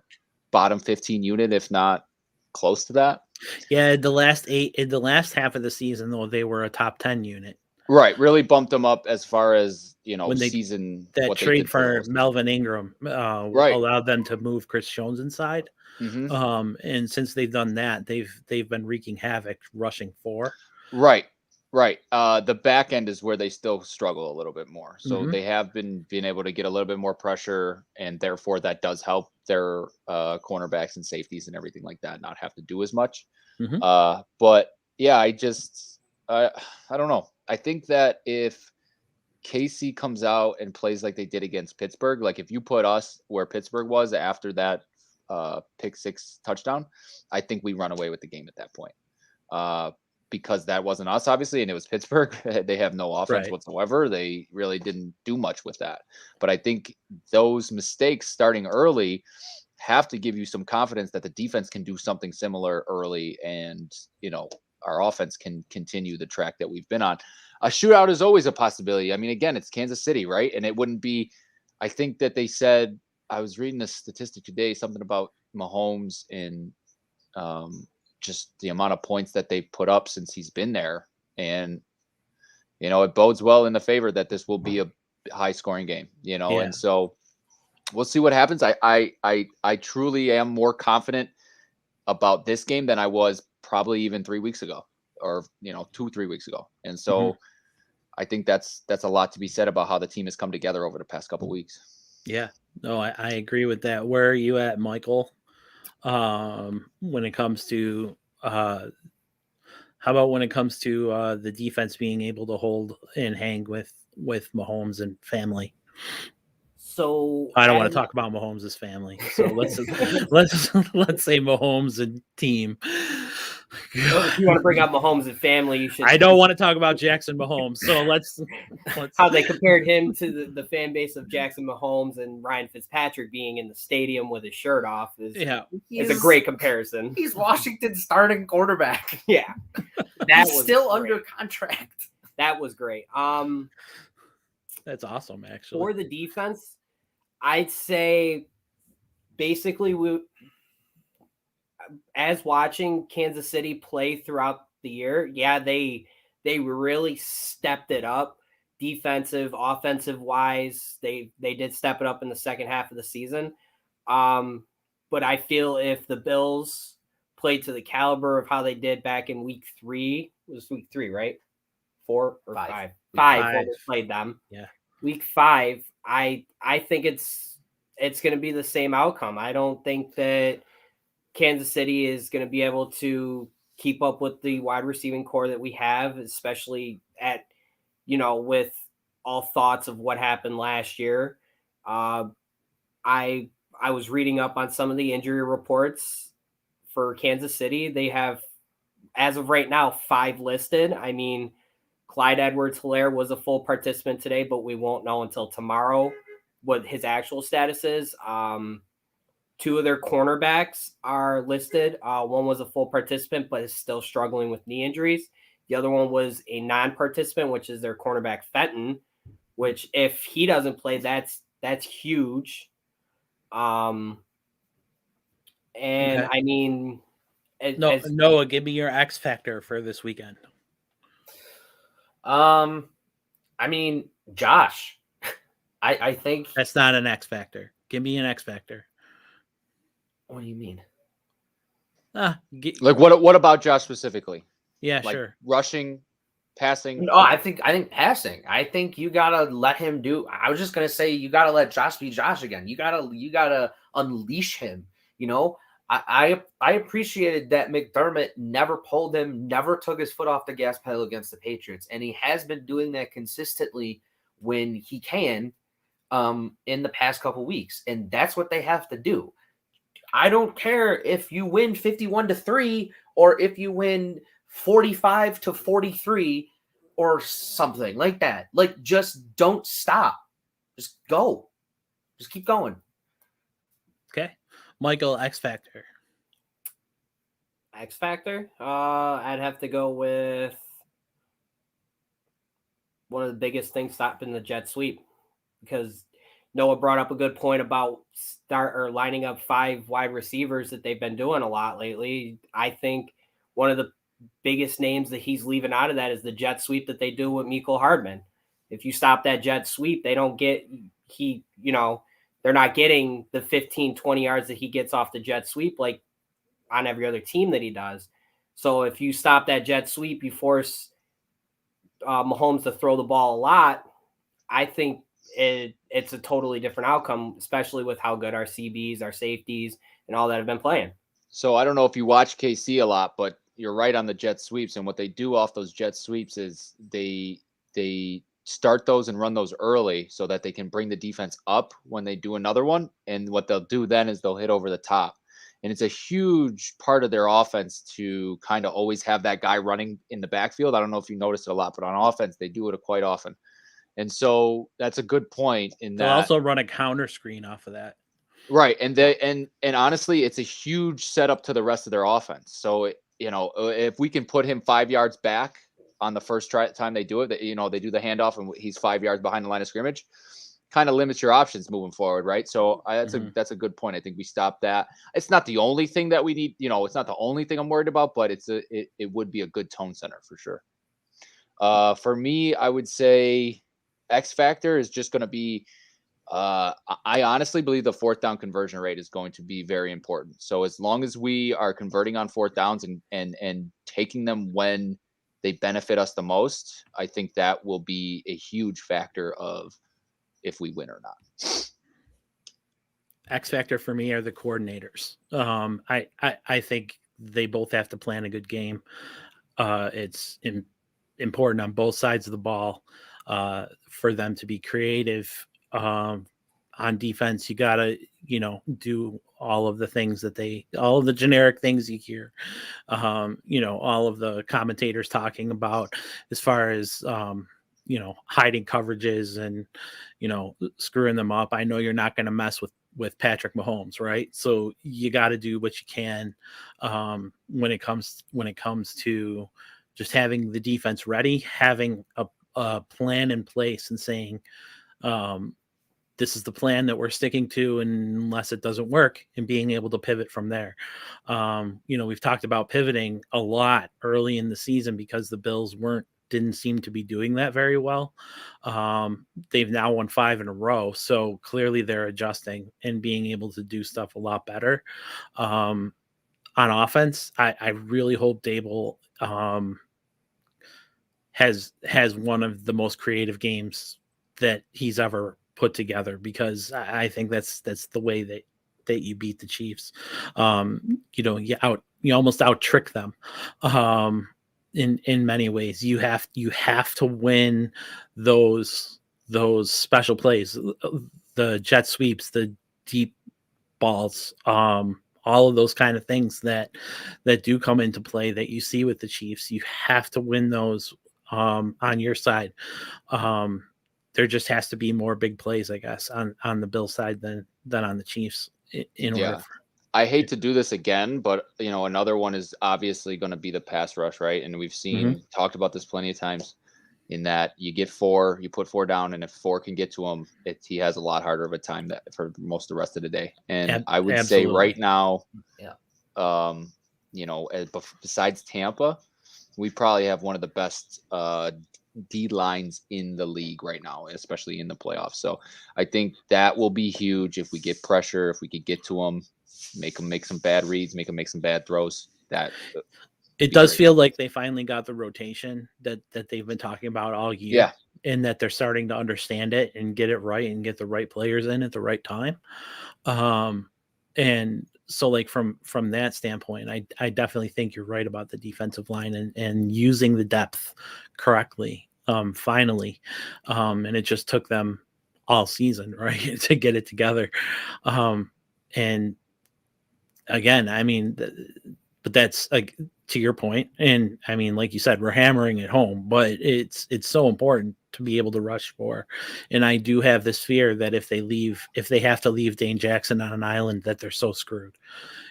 bottom 15 unit, if not close to that. Yeah, in the last half of the season, though, they were a top 10 unit. Right, really bumped them up as far as When they season. That what they trade did for the for whole season. Melvin Ingram Right. allowed them to move Chris Jones inside. Mhm. And since they've done that, they've been wreaking havoc rushing 4. Right. The back end is where they still struggle a little bit more. So Mhm. they have been able to get a little bit more pressure, and therefore that does help their cornerbacks and safeties and everything like that not have to do as much. Mhm. But yeah, I don't know. I think that if KC comes out and plays like they did against Pittsburgh, like if you put us where Pittsburgh was after that pick 6 touchdown, I think we run away with the game at that point. Because that wasn't us, obviously, and it was Pittsburgh. They have no offense Right. whatsoever. They really didn't do much with that. But I think those mistakes starting early have to give you some confidence that the defense can do something similar early, and our offense can continue the track that we've been on. A shootout is always a possibility. I mean, again, it's Kansas City, right? And it wouldn't be. I think that they said, I was reading a statistic today, something about Mahomes in just the amount of points that they put up since he's been there. And, it bodes well in the favor that this will be a high scoring game, Yeah. and so we'll see what happens. I truly am more confident about this game than I was probably even 3 weeks ago, or 2-3 weeks ago. And so I think that's a lot to be said about how the team has come together over the past couple weeks. Yeah. No, I agree with that. Where are you at, Michael? When it comes to how about when it comes to the defense being able to hold and hang with Mahomes and family? So I don't want to talk about Mahomes' family. So let's say Mahomes and team. If you want to bring up Mahomes and family, you should. I don't want to talk about Jackson Mahomes. So let's how they compared him to the fan base of Jackson Mahomes and Ryan Fitzpatrick being in the stadium with his shirt off is a great comparison. He's Washington's starting quarterback. Yeah, He's still under contract. That was great. That's awesome, actually. For the defense, I'd say basically as watching Kansas City play throughout the year, yeah, they really stepped it up defensive, offensive wise. They did step it up in the second half of the season. But I feel if the Bills played to the caliber of how they did back in week 3, it was week 3, right? 4 or 5? 5 when we played them. Yeah. Week 5, I think it's going to be the same outcome. I don't think that Kansas City is going to be able to keep up with the wide receiving core that we have, especially at, with all thoughts of what happened last year. I was reading up on some of the injury reports for Kansas City. They have, as of right now, 5 listed. I mean, Clyde Edwards-Helaire was a full participant today, but we won't know until tomorrow what his actual status is. 2 of their cornerbacks are listed. One was a full participant, but is still struggling with knee injuries. The other one was a non-participant, which is their cornerback Fenton, which if he doesn't play, that's huge. And okay. I mean, Noah, give me your X factor for this weekend. I mean, Josh, I think that's not an X factor. Give me an X factor. What do you mean? Like what about Josh specifically? Yeah, like sure. Rushing, passing. No, I think passing. I think you gotta let him do. I was just gonna say you gotta let Josh be Josh again. You gotta unleash him. I appreciated that McDermott never pulled him, never took his foot off the gas pedal against the Patriots, and he has been doing that consistently when he can in the past couple weeks, and that's what they have to do. I don't care if you win 51-3 or if you win 45-43 or something like that. Like, just don't stop. Just go. Just keep going. Okay. Michael, X Factor. X Factor? I'd have to go with one of the biggest things stopping the jet sweep. because Noah brought up a good point about lining up 5 wide receivers that they've been doing a lot lately. I think one of the biggest names that he's leaving out of that is the jet sweep that they do with Mecole Hardman. If you stop that jet sweep, they don't get they're not getting the 15, 20 yards that he gets off the jet sweep like on every other team that he does. So if you stop that jet sweep, you force Mahomes to throw the ball a lot. I think it's a totally different outcome, especially with how good our CBs, our safeties, and all that have been playing. So I don't know if you watch KC a lot, but you're right on the jet sweeps. And what they do off those jet sweeps is they start those and run those early so that they can bring the defense up when they do another one. And what they'll do then is they'll hit over the top. And it's a huge part of their offense to kind of always have that guy running in the backfield. I don't know if you noticed it a lot, but on offense, they do it quite often. And so that's a good point in that. They'll also run a counter screen off of that. Right. And honestly, it's a huge setup to the rest of their offense. So, if we can put him 5 yards back on the first time they do it, they do the handoff and he's 5 yards behind the line of scrimmage, kind of limits your options moving forward. Right. So that's a good point. I think we stopped that. It's not the only thing that we need. It's not the only thing I'm worried about, but it would be a good tone center for sure. For me, I would say X factor is just going to be, I honestly believe the 4th down conversion rate is going to be very important. So as long as we are converting on 4th downs and taking them when they benefit us the most, I think that will be a huge factor of if we win or not. X factor for me are the coordinators. I think they both have to plan a good game. It's important on both sides of the ball for them to be creative. On defense, you gotta, do all of the things all of the generic things you hear, all of the commentators talking about as far as, hiding coverages and, screwing them up. I know you're not going to mess with Patrick Mahomes, right? So you got to do what you can when it comes to just having the defense ready, having a plan in place and saying, this is the plan that we're sticking to, and unless it doesn't work, and being able to pivot from there. We've talked about pivoting a lot early in the season because the Bills didn't seem to be doing that very well. They've now won 5 in a row, so clearly they're adjusting and being able to do stuff a lot better. On offense, I really hope Dable has one of the most creative games that he's ever put together, because I think that's the way that you beat the Chiefs. You almost out trick them. In many ways, you have to win those special plays, the jet sweeps, the deep balls, all of those kind of things that do come into play that you see with the Chiefs. You have to win those on your side. There just has to be more big plays, I guess, on the Bills side than on the Chiefs in order for. I hate to do this again, but another one is obviously going to be the pass rush, right? And we've talked about this plenty of times, in that you get 4, you put 4 down, and if 4 can get to him, he has a lot harder of a time for most of the rest of the day. And I would say right now, besides Tampa, we probably have one of the best D lines in the league right now, especially in the playoffs. So I think that will be huge if we get pressure, if we could get to them, make them make some bad reads, make them make some bad throws. That it does feel like they finally got the rotation that they've been talking about all year, and that they're starting to understand it and get it right and get the right players in at the right time. And so, like, from that standpoint, I definitely think you're right about the defensive line and using the depth correctly. Finally, and it just took them all season, right, to get it together. And again, I mean, but that's like to your point, and I mean, like you said, we're hammering it home, but it's so important to be able to rush for. And I do have this fear that if they have to leave Dane Jackson on an island, that they're so screwed.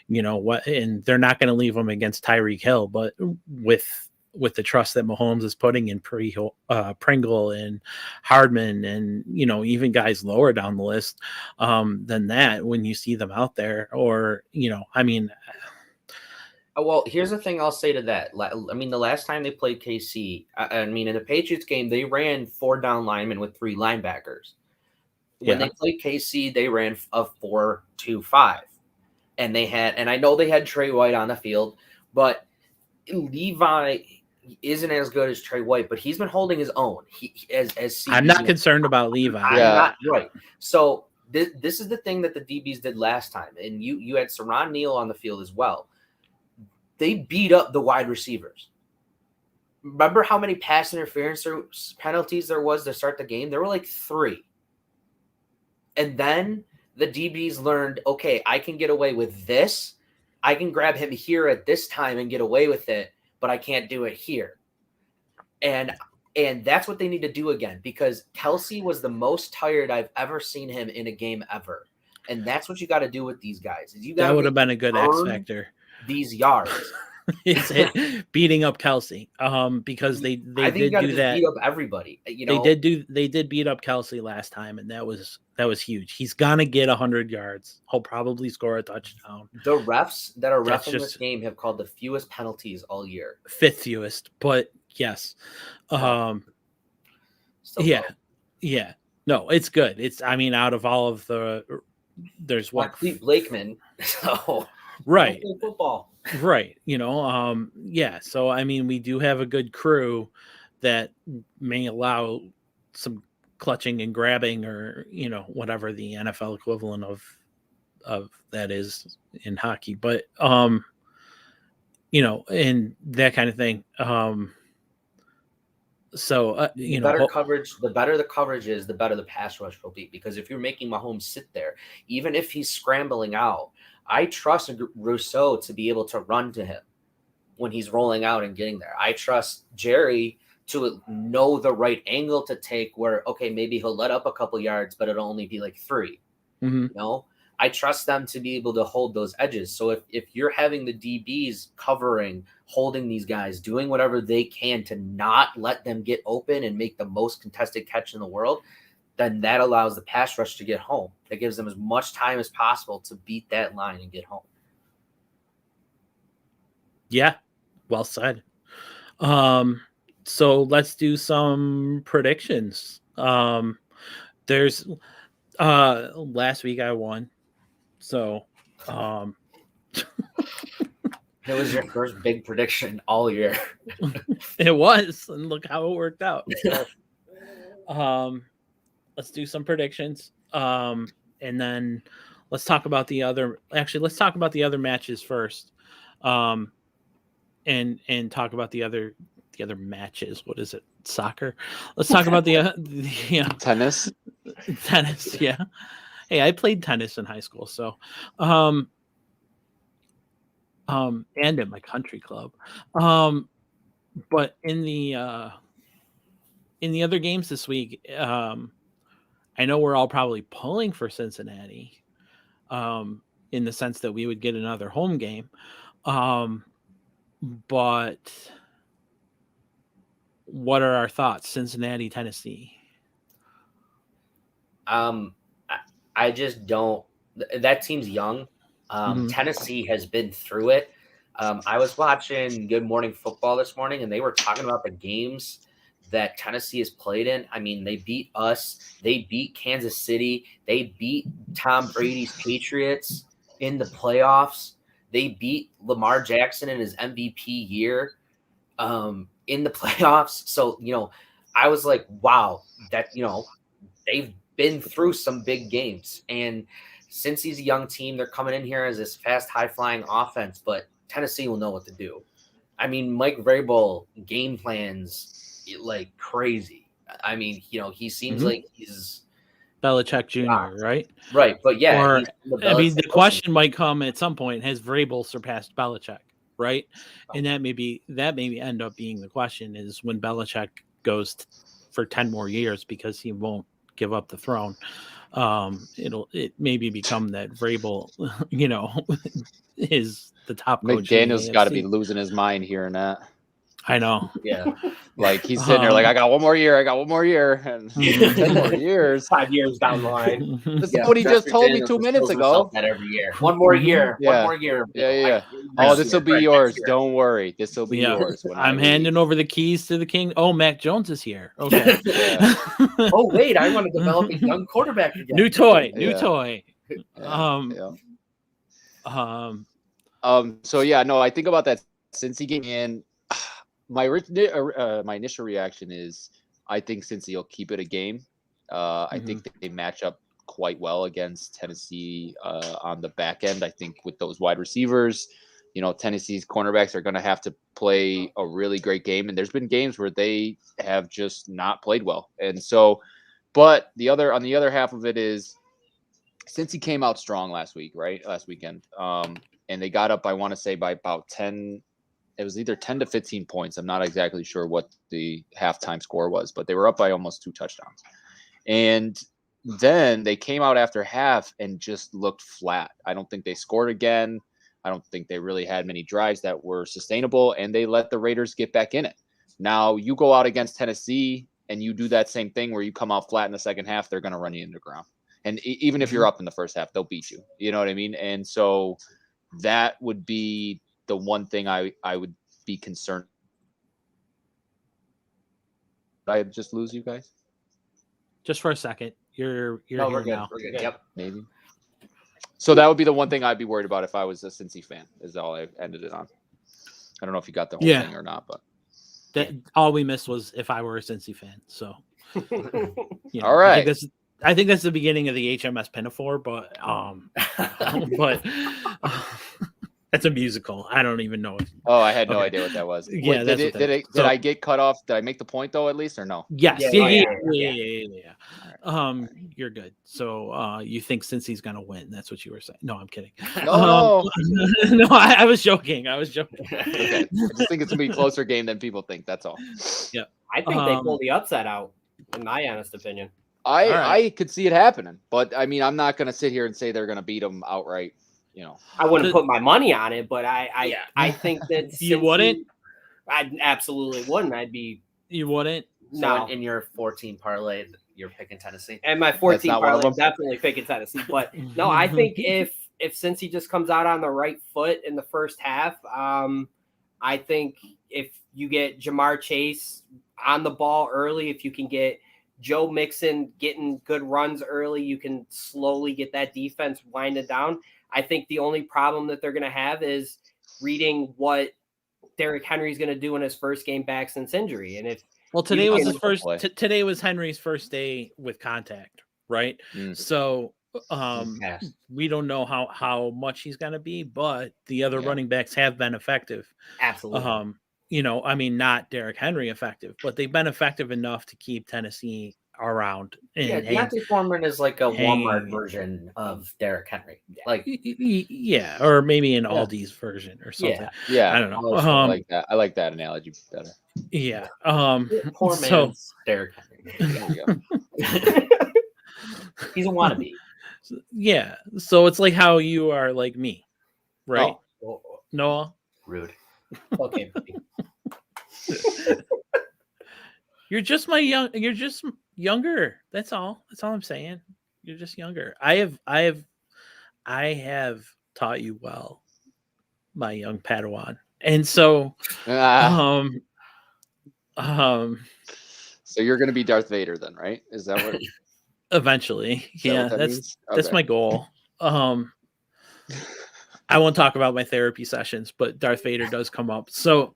And they're not going to leave him against Tyreek Hill, but with with the trust that Mahomes is putting in Pringle and Hardman and, you know, even guys lower down the list than that, when you see them out there, or, you know, I mean, well, here's the thing I'll say to that. I mean, the last time they played KC, I mean, in the Patriots game, they ran 4 down linemen with 3 linebackers. When they played KC, they ran a 4-2-5. And I know they had Trey White on the field, but Levi isn't as good as Trey White, but he's been holding his own. I'm not concerned about Levi. Not right. So this is the thing that the DBs did last time, and you had Saron Neal on the field as well. They beat up the wide receivers. Remember how many pass interference penalties there was to start the game? There were like 3. And then the DBs learned, okay, I can get away with this. I can grab him here at this time and get away with it, but I can't do it here. And that's what they need to do again, because Kelsey was the most tired I've ever seen him in a game ever. And that's what you got to do with these guys. That would have been a good X factor. These yards. It's beating up Kelsey. Because they did do that. Beat up everybody. You know, they did beat up Kelsey last time, and that was huge. He's gonna get 100 yards. He'll probably score a touchdown. The refs that are reffing this game have called the fewest penalties all year. 5th fewest, but yes. Yeah. No, it's good. It's, I mean, out of all of there's what Cleve Blakeman. So right. Football. Right. You know, so I mean, we do have a good crew that may allow some clutching and grabbing, or, you know, whatever the NFL equivalent of that is in hockey, but you know, and that kind of thing. So you know, coverage, the better the coverage is, the better the pass rush will be, because if you're making Mahomes sit there, even if he's scrambling out, I trust Rousseau to be able to run to him when he's rolling out and getting there. I trust Jerry to know the right angle to take, where, okay, maybe he'll let up a couple yards, but it'll only be like 3. Mm-hmm. You know, I trust them to be able to hold those edges. So if you're having the DBs covering, holding these guys, doing whatever they can to not let them get open and make the most contested catch in the world, then that allows the pass rush to get home. That gives them as much time as possible to beat that line and get home. Yeah, well said. So let's do some predictions. There's last week I won. So it was your first big prediction all year. It was, and look how it worked out. So, let's do some predictions. And then let's talk about the other matches first. And talk about the other matches. What is it? Soccer. Let's talk about the tennis. Tennis, yeah. Hey, I played tennis in high school, so and at my country club. But in the other games this week, I know we're all probably pulling for Cincinnati, in the sense that we would get another home game. But what are our thoughts? Cincinnati, Tennessee. I just don't. That team's young. Tennessee has been through it. I was watching Good Morning Football this morning, and they were talking about the games that Tennessee has played in. I mean, they beat us. They beat Kansas City. They beat Tom Brady's Patriots in the playoffs. They beat Lamar Jackson in his MVP year in the playoffs. So, you know, I was like, wow, that, you know, they've been through some big games. And since he's a young team, they're coming in here as this fast, high-flying offense, but Tennessee will know what to do. I mean, Mike Vrabel game plans like crazy. I mean, you know, he seems like he's Belichick Jr., right? Right, but yeah. Or, I mean, the question might come at some point: has Vrabel surpassed Belichick? Right, and that maybe end up being the question: is when Belichick goes for 10 more years, because he won't give up the throne. It maybe become that Vrabel, you know, is the top coach. McDaniel's got to be losing his mind hearing that. I know. Yeah. Like he's sitting there like, I got one more year, and 10 more years. 5 years down the line. This is what he just told me 2 minutes ago. That every year. One more year. Yeah. One more year. Yeah. Next Oh, this will year. be Right, yours. next year. Don't worry. This will be yours. When I'm I handing over the keys to the king. Oh, Mac Jones is here. Okay. Yeah. Oh wait, I want to develop a young quarterback again. New toy. Yeah. Um. So yeah, no, I think about that Cincy game, and my initial reaction is I think Cincy will keep it a game. I think they match up quite well against Tennessee on the back end. I think with those wide receivers, Tennessee's cornerbacks are going to have to play a really great game, and there's been games where they have just not played well. And so, but on the other half of it is, Cincy came out strong last weekend, and they got up, I want to say, by about 10. It was either 10 to 15 points. I'm not exactly sure what the halftime score was, but they were up by almost 2 touchdowns. And then they came out after half and just looked flat. I don't think they scored again. I don't think they really had many drives that were sustainable, and they let the Raiders get back in it. Now, you go out against Tennessee and you do that same thing where you come out flat in the second half, they're going to run you into the ground. And even if you're up in the first half, they'll beat you. You know what I mean? And so that would be the one thing I would be concerned. Did I just lose you guys? Just for a second. You're No, here we're good. now. We're good. Yep. Maybe. So that would be the one thing I'd be worried about if I was a Cincy fan, is all I ended it on. I don't know if you got the whole thing or not, but All we missed was if I were a Cincy fan. So all right. I think that's the beginning of the HMS Pinafore, but that's a musical. I don't even know. Oh, I had no idea what that was. Yeah, Wait, did I get cut off? Did I make the point though, at least, or no? Yes. Yeah. Right. You're good. So you think Cincy's gonna win? That's what you were saying. No, I'm kidding. No. No, I was joking. Okay. I just think it's gonna be a closer game than people think. That's all. Yeah. I think they pull the upset out, in my honest opinion. I could see it happening, but I mean, I'm not gonna sit here and say they're gonna beat them outright. I wouldn't put my money on it, but I think that You wouldn't? I absolutely wouldn't. You wouldn't? So No. in your 14 parlay, you're picking Tennessee. And my 14 not one of parlay them? definitely picking Tennessee. But no, I think if Cincy just comes out on the right foot in the first half, I think if you get Jamar Chase on the ball early, if you can get Joe Mixon getting good runs early, you can slowly get that defense winded down. I think the only problem that they're going to have is reading what Derrick Henry is going to do in his first game back since injury. And if today was his first. play. Today was Henry's first day with contact, right? So we don't know how much he's going to be, but the other running backs have been effective. absolutely, I mean, not Derrick Henry effective, but they've been effective enough to keep Tennessee around. Deontay Foreman is like a Walmart version of Derrick Henry. Like, or maybe an Aldi's version or something. Yeah. I don't know. I like that. I like that analogy better. Yeah. poor man's Derrick Henry. There you go. He's a wannabe. Yeah. So it's like how you are like me, right? Oh, Noah? Rude. okay. You're just younger. That's all I'm saying. You're just younger. I have taught you well, my young Padawan. And so So you're gonna be Darth Vader then, right? Is that what eventually. that what that means? That's Okay. my goal. I won't talk about my therapy sessions, but Darth Vader does come up. So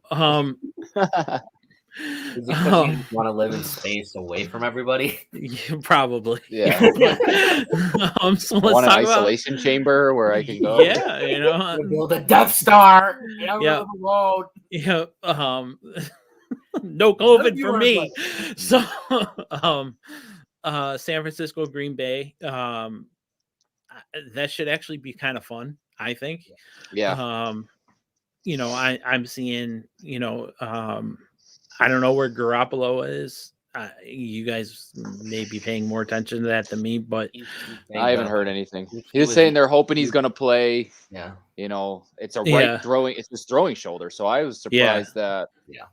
Is it because you want to live in space away from everybody? probably. Yeah. So I let's want an talk about isolation chamber where I can go. Yeah, Build a Death Star. Yeah. Road. Yeah. No COVID for me. So San Francisco, Green Bay. That should actually be kind of fun, I think. Yeah. I'm seeing, I don't know where Garoppolo is. You guys may be paying more attention to that than me, but I haven't heard anything. He's saying they're hoping he's gonna play. Yeah. It's a right throwing. It's his throwing shoulder. So I was surprised that. Yeah.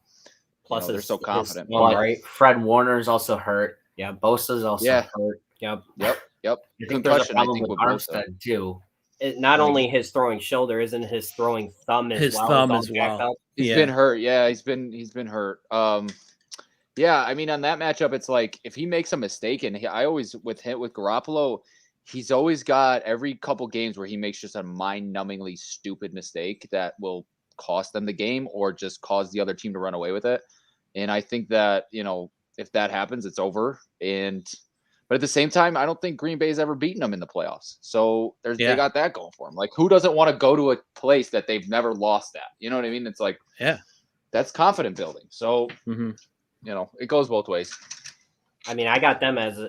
Plus, they're so confident. right? Fred Warner's also hurt. Yeah, Bosa's also hurt. Yep. Yep. I think there's a Concussion, I problem think, with with Bosa. Armstead too. Not only his throwing shoulder, isn't his throwing thumb as His well? thumb all as jacked well. up? He's Yeah. been hurt. Yeah, he's been hurt. Yeah, I mean, on that matchup, it's like if he makes a mistake, and I always with Garoppolo, he's always got every couple games where he makes just a mind-numbingly stupid mistake that will cost them the game or just cause the other team to run away with it. And I think that, if that happens, it's over. But at the same time, I don't think Green Bay's ever beaten them in the playoffs. So they got that going for them. Like, who doesn't want to go to a place that they've never lost at? You know what I mean? It's like, that's confident building. So, it goes both ways. I mean, I got them as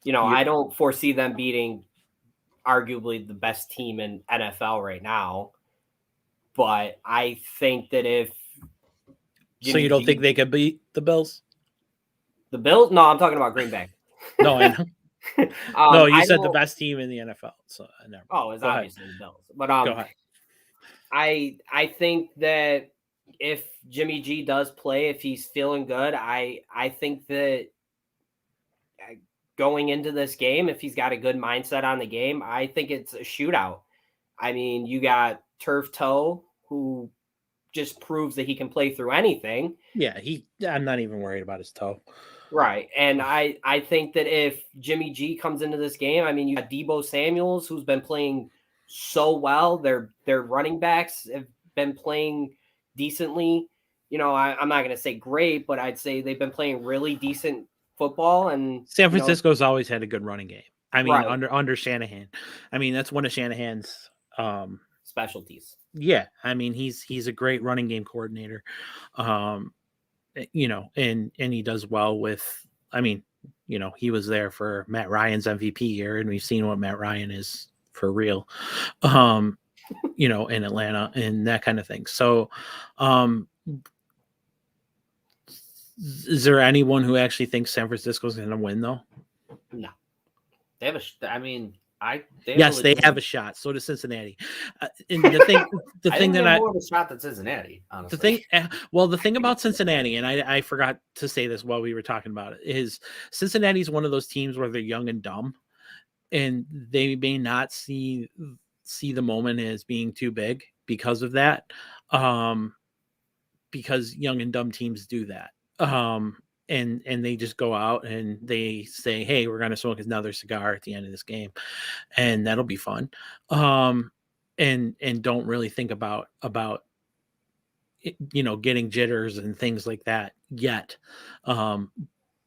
I don't foresee them beating arguably the best team in NFL right now. But I think that if So you don't think they could beat the Bills? The Bills? No, I'm talking about Green Bay. No, I know. No, you said the best team in the NFL. So never. Oh, it's obviously the Bills. But go ahead. I think that if Jimmy G does play, if he's feeling good, I think that going into this game, if he's got a good mindset on the game, I think it's a shootout. I mean, you got Turf Toe, who just proves that he can play through anything. Yeah, I'm not even worried about his toe. Right. And I think that if Jimmy G comes into this game, I mean, you got Deebo Samuels, who's been playing so well. Their running backs have been playing decently. I'm not going to say great, but I'd say they've been playing really decent football. And San Francisco's always had a good running game. I mean, Right. under Shanahan. I mean, that's one of Shanahan's specialties. Yeah, I mean, he's a great running game coordinator. And he does well with, I mean, he was there for Matt Ryan's MVP year, and we've seen what Matt Ryan is for real, in Atlanta and that kind of thing. So, is there anyone who actually thinks San Francisco's going to win though? No. They have They have a shot. So does Cincinnati. And the thing that I more of a shot than Cincinnati. Honestly, the thing about Cincinnati, and I forgot to say this while we were talking about it, is Cincinnati's one of those teams where they're young and dumb, and they may not see the moment as being too big because of that. Because young and dumb teams do that. And they just go out and they say, hey, we're going to smoke another cigar at the end of this game. And that'll be fun. And don't really think about, getting jitters and things like that yet.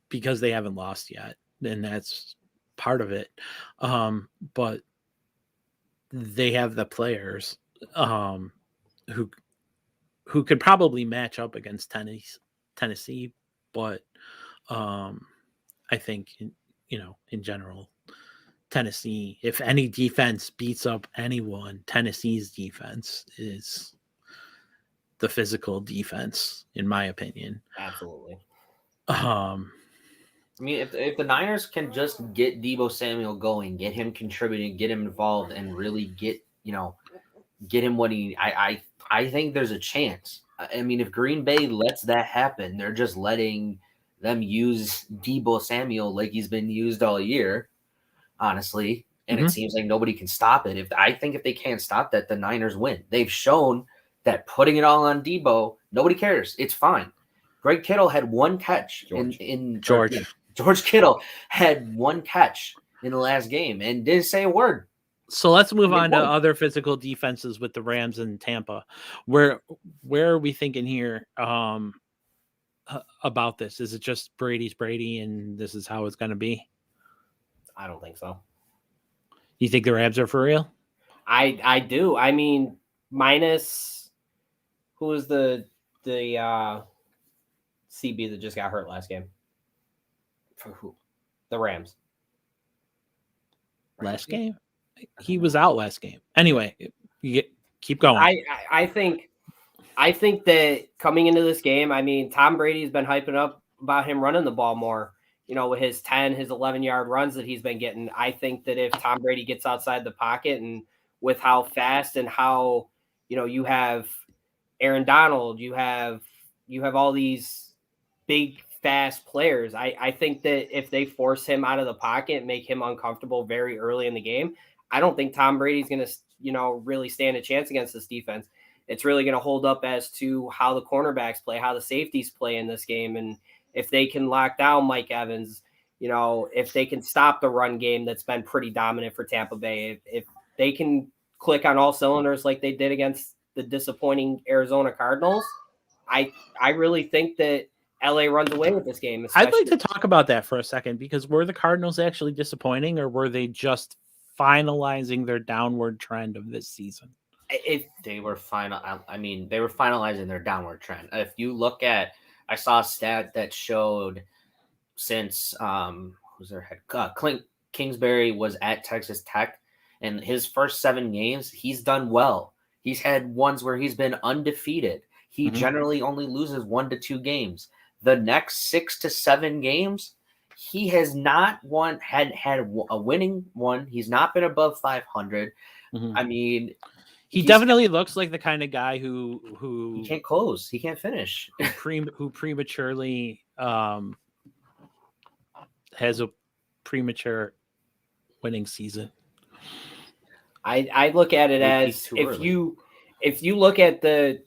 Because they haven't lost yet. And that's part of it. But they have the players, who could probably match up against Tennessee. But I think, in general, Tennessee, if any defense beats up anyone, Tennessee's defense is the physical defense, in my opinion. Absolutely. I mean, if the Niners can just get Deebo Samuel going, get him contributing, get him involved, and really get him what he, I think there's a chance. I mean, if Green Bay lets that happen, they're just letting them use Deebo Samuel like he's been used all year, honestly. And It seems like nobody can stop it. I think if they can't stop that, the Niners win. They've shown that putting it all on Deebo, nobody cares. It's fine. Greg Kittle had one catch George Kittle had one catch in the last game and didn't say a word. So let's move on to other physical defenses with the Rams and Tampa. Where are we thinking here about this? Is it just Brady's Brady and this is how it's going to be? I don't think so. You think the Rams are for real? I do. I mean, minus who was the CB that just got hurt last game? For who? The Rams. Last game? He was out last game. Anyway, keep going. I think that coming into this game, I mean, Tom Brady's been hyping up about him running the ball more, with his 11-yard runs that he's been getting. I think that if Tom Brady gets outside the pocket and with how fast and how, you have Aaron Donald, you have, you have all these big, fast players. I think that if they force him out of the pocket, make him uncomfortable very early in the game, I don't think Tom Brady's going to, really stand a chance against this defense. It's really going to hold up as to how the cornerbacks play, how the safeties play in this game. And if they can lock down Mike Evans, if they can stop the run game that's been pretty dominant for Tampa Bay, if they can click on all cylinders like they did against the disappointing Arizona Cardinals, I really think that LA runs away with this game. I'd like to talk about that for a second, because were the Cardinals actually disappointing, or were they just finalizing their downward trend of this season? They were they were finalizing their downward trend. If you look at, I saw a stat that showed since who's their head? Clint Kingsbury was at Texas Tech, and his first 7 games, he's done well. He's had ones where he's been undefeated. He generally only loses 1 to 2 games. The next 6 to 7 games, he has not had a winning one. He's not been above 500. I mean, he definitely looks like the kind of guy who he can't close. He can't finish. who prematurely has a premature winning season. I look at it as if you look at the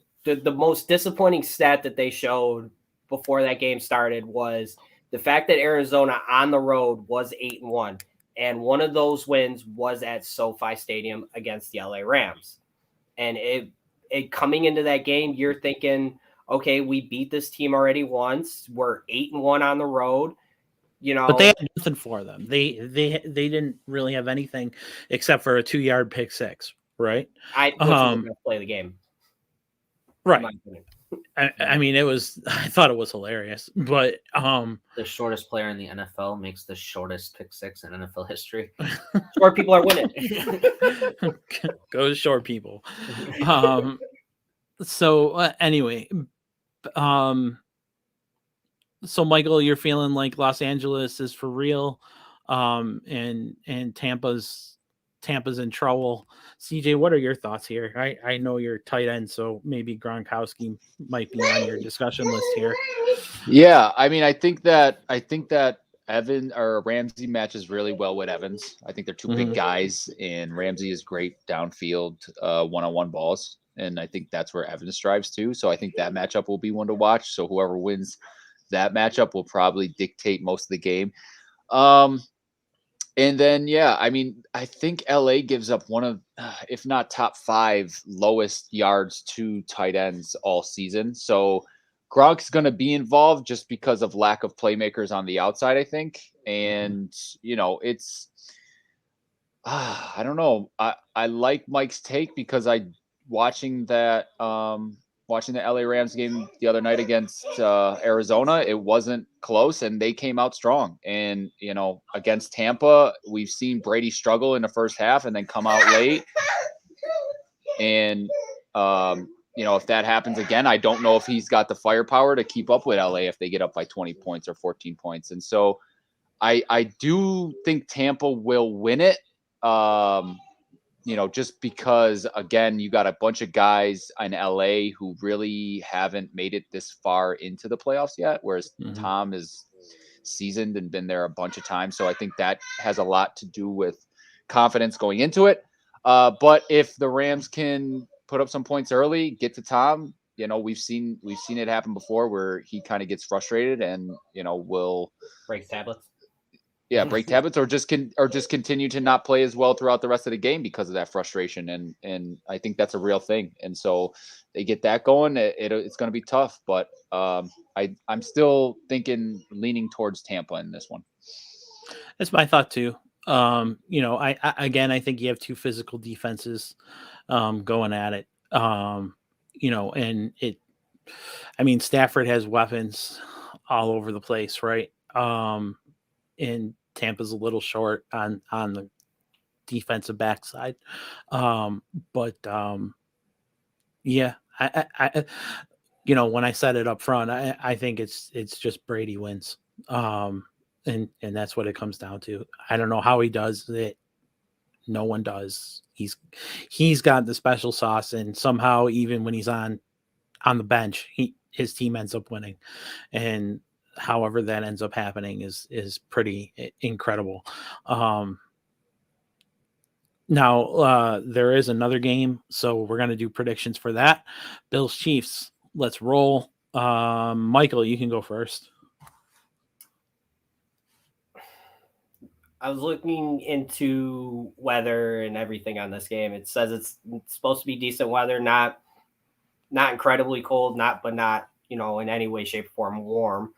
most disappointing stat that they showed before that game started was the fact that Arizona on the road was 8-1, and one of those wins was at SoFi Stadium against the LA Rams. And it coming into that game, you're thinking, okay, we beat this team already once. We're 8-1 on the road. But they had nothing for them. They didn't really have anything except for a 2-yard pick six, right? I going to play the game, right? I mean, I thought it was hilarious, but the shortest player in the NFL makes the shortest pick six in NFL history. Short people are winning. Go short people. So anyway, so Michael, you're feeling like Los Angeles is for real, and Tampa's in trouble. CJ, what are your thoughts here? I know you're tight end, so maybe Gronkowski might be on your discussion list here. Yeah, I mean, I think that Evan or Ramsey matches really well with Evans. I think they're two big guys, and Ramsey is great downfield, one-on-one balls, and I think that's where Evans strives too. So I think that matchup will be one to watch. So whoever wins that matchup will probably dictate most of the game. And then, yeah, I mean, I think LA gives up one of, if not top 5 lowest yards to tight ends all season. So Gronk's going to be involved just because of lack of playmakers on the outside, I think. And, it's, I don't know. I like Mike's take because watching the LA Rams game the other night against Arizona, it wasn't close and they came out strong. And, against Tampa, we've seen Brady struggle in the first half and then come out late. And, if that happens again, I don't know if he's got the firepower to keep up with LA if they get up by 20 points or 14 points. And so I do think Tampa will win it. Just because, again, you got a bunch of guys in LA who really haven't made it this far into the playoffs yet, whereas Tom is seasoned and been there a bunch of times. So I think that has a lot to do with confidence going into it. But if the Rams can put up some points early, get to Tom, we've seen it happen before where he kind of gets frustrated and, will break tablets. Yeah, break tablets or just continue to not play as well throughout the rest of the game because of that frustration. And I think that's a real thing. And so they get that going. It's going to be tough, but I'm still leaning towards Tampa in this one. That's my thought too. I think you have 2 physical defenses going at it. And Stafford has weapons all over the place, right? And Tampa's a little short on the defensive backside. But when I said it up front, I think it's just Brady wins. And that's what it comes down to. I don't know how he does it. No one does. He's got the special sauce, and somehow even when he's on the bench, his team ends up winning, and however that ends up happening is pretty incredible. Now there is another game, so we're going to do predictions for that. Bills Chiefs. Let's roll. Michael, you can go first. I was looking into weather and everything on this game. It says it's supposed to be decent weather, not incredibly cold, but not in any way, shape, or form warm.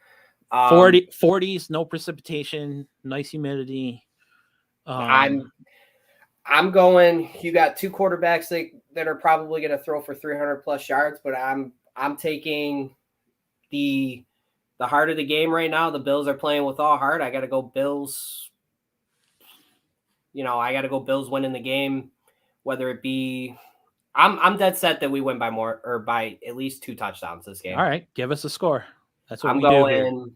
40s, no precipitation, nice humidity. I'm going. You got two quarterbacks that are probably going to throw for 300 plus yards, but I'm taking the heart of the game right now. The Bills are playing with all heart. I got to go Bills. I got to go Bills winning the game, whether it be. I'm dead set that we win by more or by at least 2 touchdowns this game. All right, give us a score. That's what I'm we going. do here.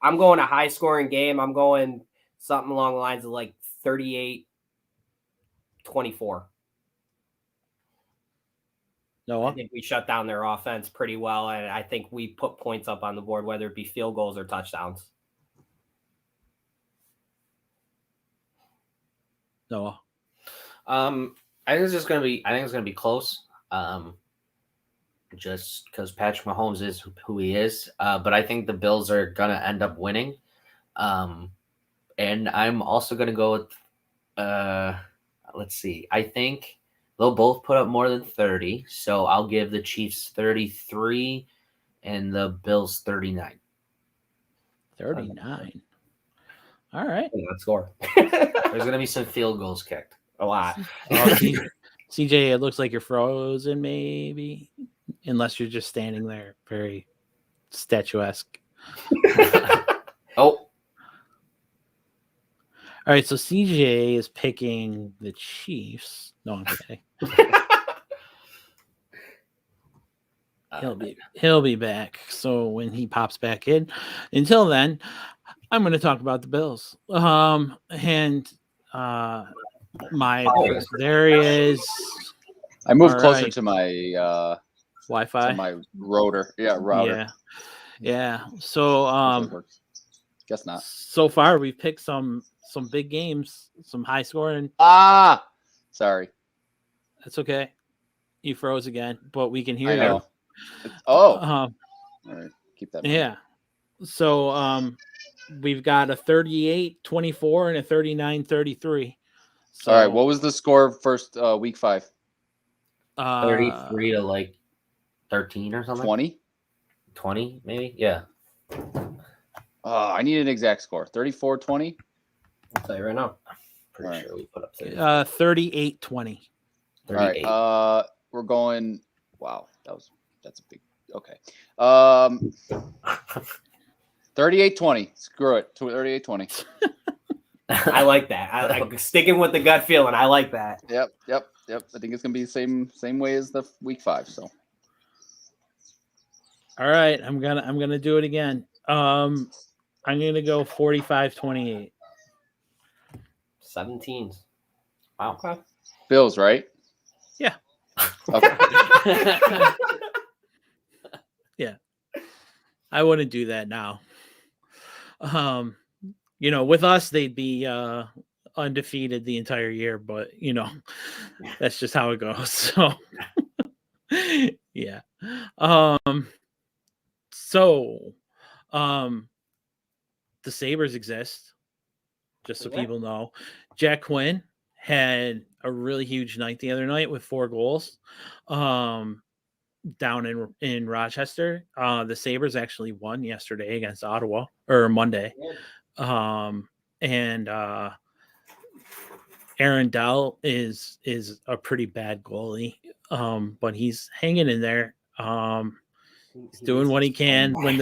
I'm going a high scoring game. I'm going something along the lines of like 38-24. Noah? I think we shut down their offense pretty well, and I think we put points up on the board, whether it be field goals or touchdowns. Noah? I think it's gonna be close. Just because Patrick Mahomes is who he is. But I think the Bills are gonna end up winning. And I'm also gonna go with let's see. I think they'll both put up more than 30. So I'll give the Chiefs 33 and the Bills 39. 39. All right. Let's score. There's gonna be some field goals kicked. A lot. CJ, it looks like you're frozen, maybe, unless you're just standing there, very statuesque. Oh, all right. So CJ is picking the Chiefs. No, I'm kidding. He'll be back. So when he pops back in, until then, I'm going to talk about the Bills. There he is. I moved All closer right. to my Wi-Fi. to my router. Yeah, router. Yeah. So Guess not. So far we've picked some big games, some high scoring. Sorry. That's okay. You froze again, but we can hear I know. you. All right. Keep that. Yeah. So we've got a 38-24 and a 39-33. So, all right. What was the score first week 5? 33 to like 13 or something. 20 maybe. Yeah. I need an exact score. 34-20. I'll tell you right now. Pretty sure we put up 38-20. 38. All right. We're going. Wow. That's a big. Okay. 38-20. Screw it. 38-20. I like that. I'm sticking with the gut feeling. I like that. Yep. I think it's gonna be the same way as the week 5. So. All right, I'm gonna do it again. I'm gonna go 45-28. 17s. Wow. Okay. Bills, right? Yeah. Okay. Yeah. I wouldn't do that now. With us they'd be undefeated the entire year, but that's just how it goes. So yeah. The Sabres exist, just so people know. Jack Quinn had a really huge night the other night with 4 goals down in Rochester. The Sabres actually won yesterday against Ottawa, or Monday. And Aaron Dell is a pretty bad goalie, but he's hanging in there. He's doing what he can. When He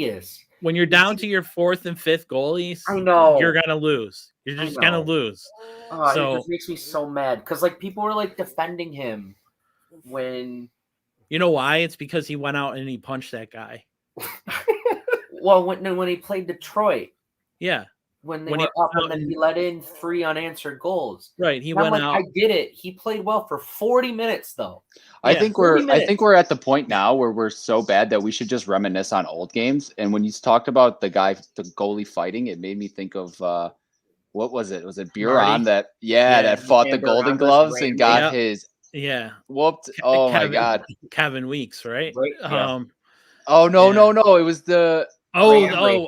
is. When you're down to your 4th and 5th goalies, I know you're gonna lose. You're just gonna lose. It just makes me so mad because people were defending him when. You know why? It's because he went out and he punched that guy. Well, when he played Detroit. Yeah. when they When he were up, went and out then he let in 3 unanswered goals. Right. He And I'm went like, out. I get it. He played well for 40 minutes, though. I Yeah. think 40 we're minutes. at the point now where we're so bad that we should just reminisce on old games. And when you talked about the goalie fighting, it made me think of what was it? Was it Buron Marty. that Yeah, that fought the Amber Golden Roberts, Gloves Ray and got Yep. his Yeah. whooped? Oh my Kevin, god! Kevin Weeks, right? Right, yeah. Oh no Yeah. no! It was the Ray Emery.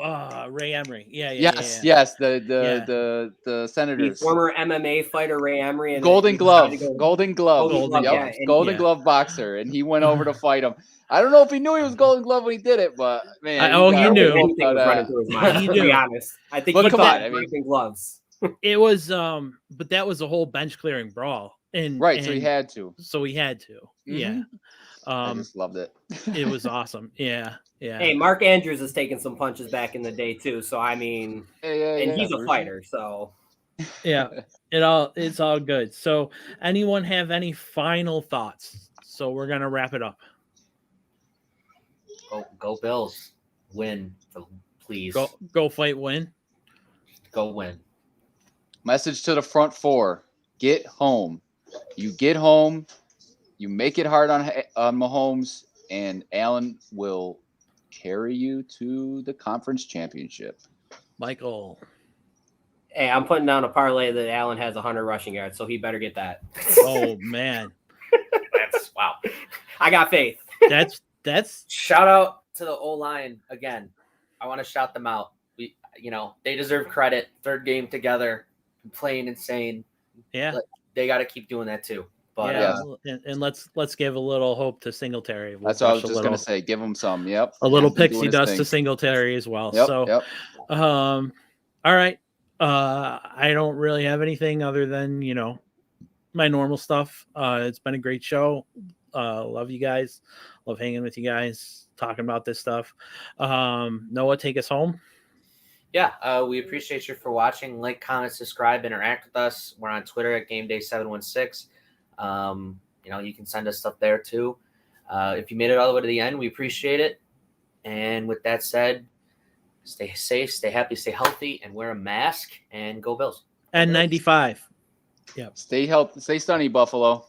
Ray Emery. Yeah. yes Yeah. the Senators. The former MMA fighter Ray Emery and Golden he Glove, decided to go- Golden Glove, Golden Glove, yep, Glove. yeah, and Golden Yeah. Glove boxer, and he went over to fight him. I don't know if he knew he was Golden Glove when he did it, but man, he I don't knew. think anything was running through his mind. He To be knew. honest, I think But he come thought on, I mean- wrapping gloves. It was but that was a whole bench clearing brawl. And Right, so he had to. Yeah. I just loved it. It was awesome. Yeah. Hey, Mark Andrews has taken some punches back in the day too. So I mean, and he's a fighter. So Yeah. It's all good. So anyone have any final thoughts? So we're gonna wrap it up. Go Bills. Win, please. Go fight, win. Go win. Message to the front four: get home. You get home, you make it hard on Mahomes, and Allen will carry you to the conference championship. Michael. hey, I'm putting down a parlay that Allen has 100 rushing yards, so he better get that. Oh man. That's wow. I got faith. That's Shout out to the O-line again. I want to shout them out. They deserve credit. 3rd game together, playing insane. yeah. They got to keep doing that too. But And let's give a little hope to Singletary. We'll That's what I was push just gonna say. Give him some. Yep. a little He's been doing pixie his dust thing. to Singletary as well. Yep. So Yep. all right. I don't really have anything other than, my normal stuff. It's been a great show. Love you guys. Love hanging with you guys, talking about this stuff. Noah, take us home. yeah, we appreciate you for watching. Like, comment, subscribe, interact with us. We're on Twitter at Gameday716. You can send us stuff there too. If you made it all the way to the end, we appreciate it. And with that said, stay safe, stay happy, stay healthy, and wear a mask, and go Bills. And 95. Stay healthy. Stay sunny, Buffalo.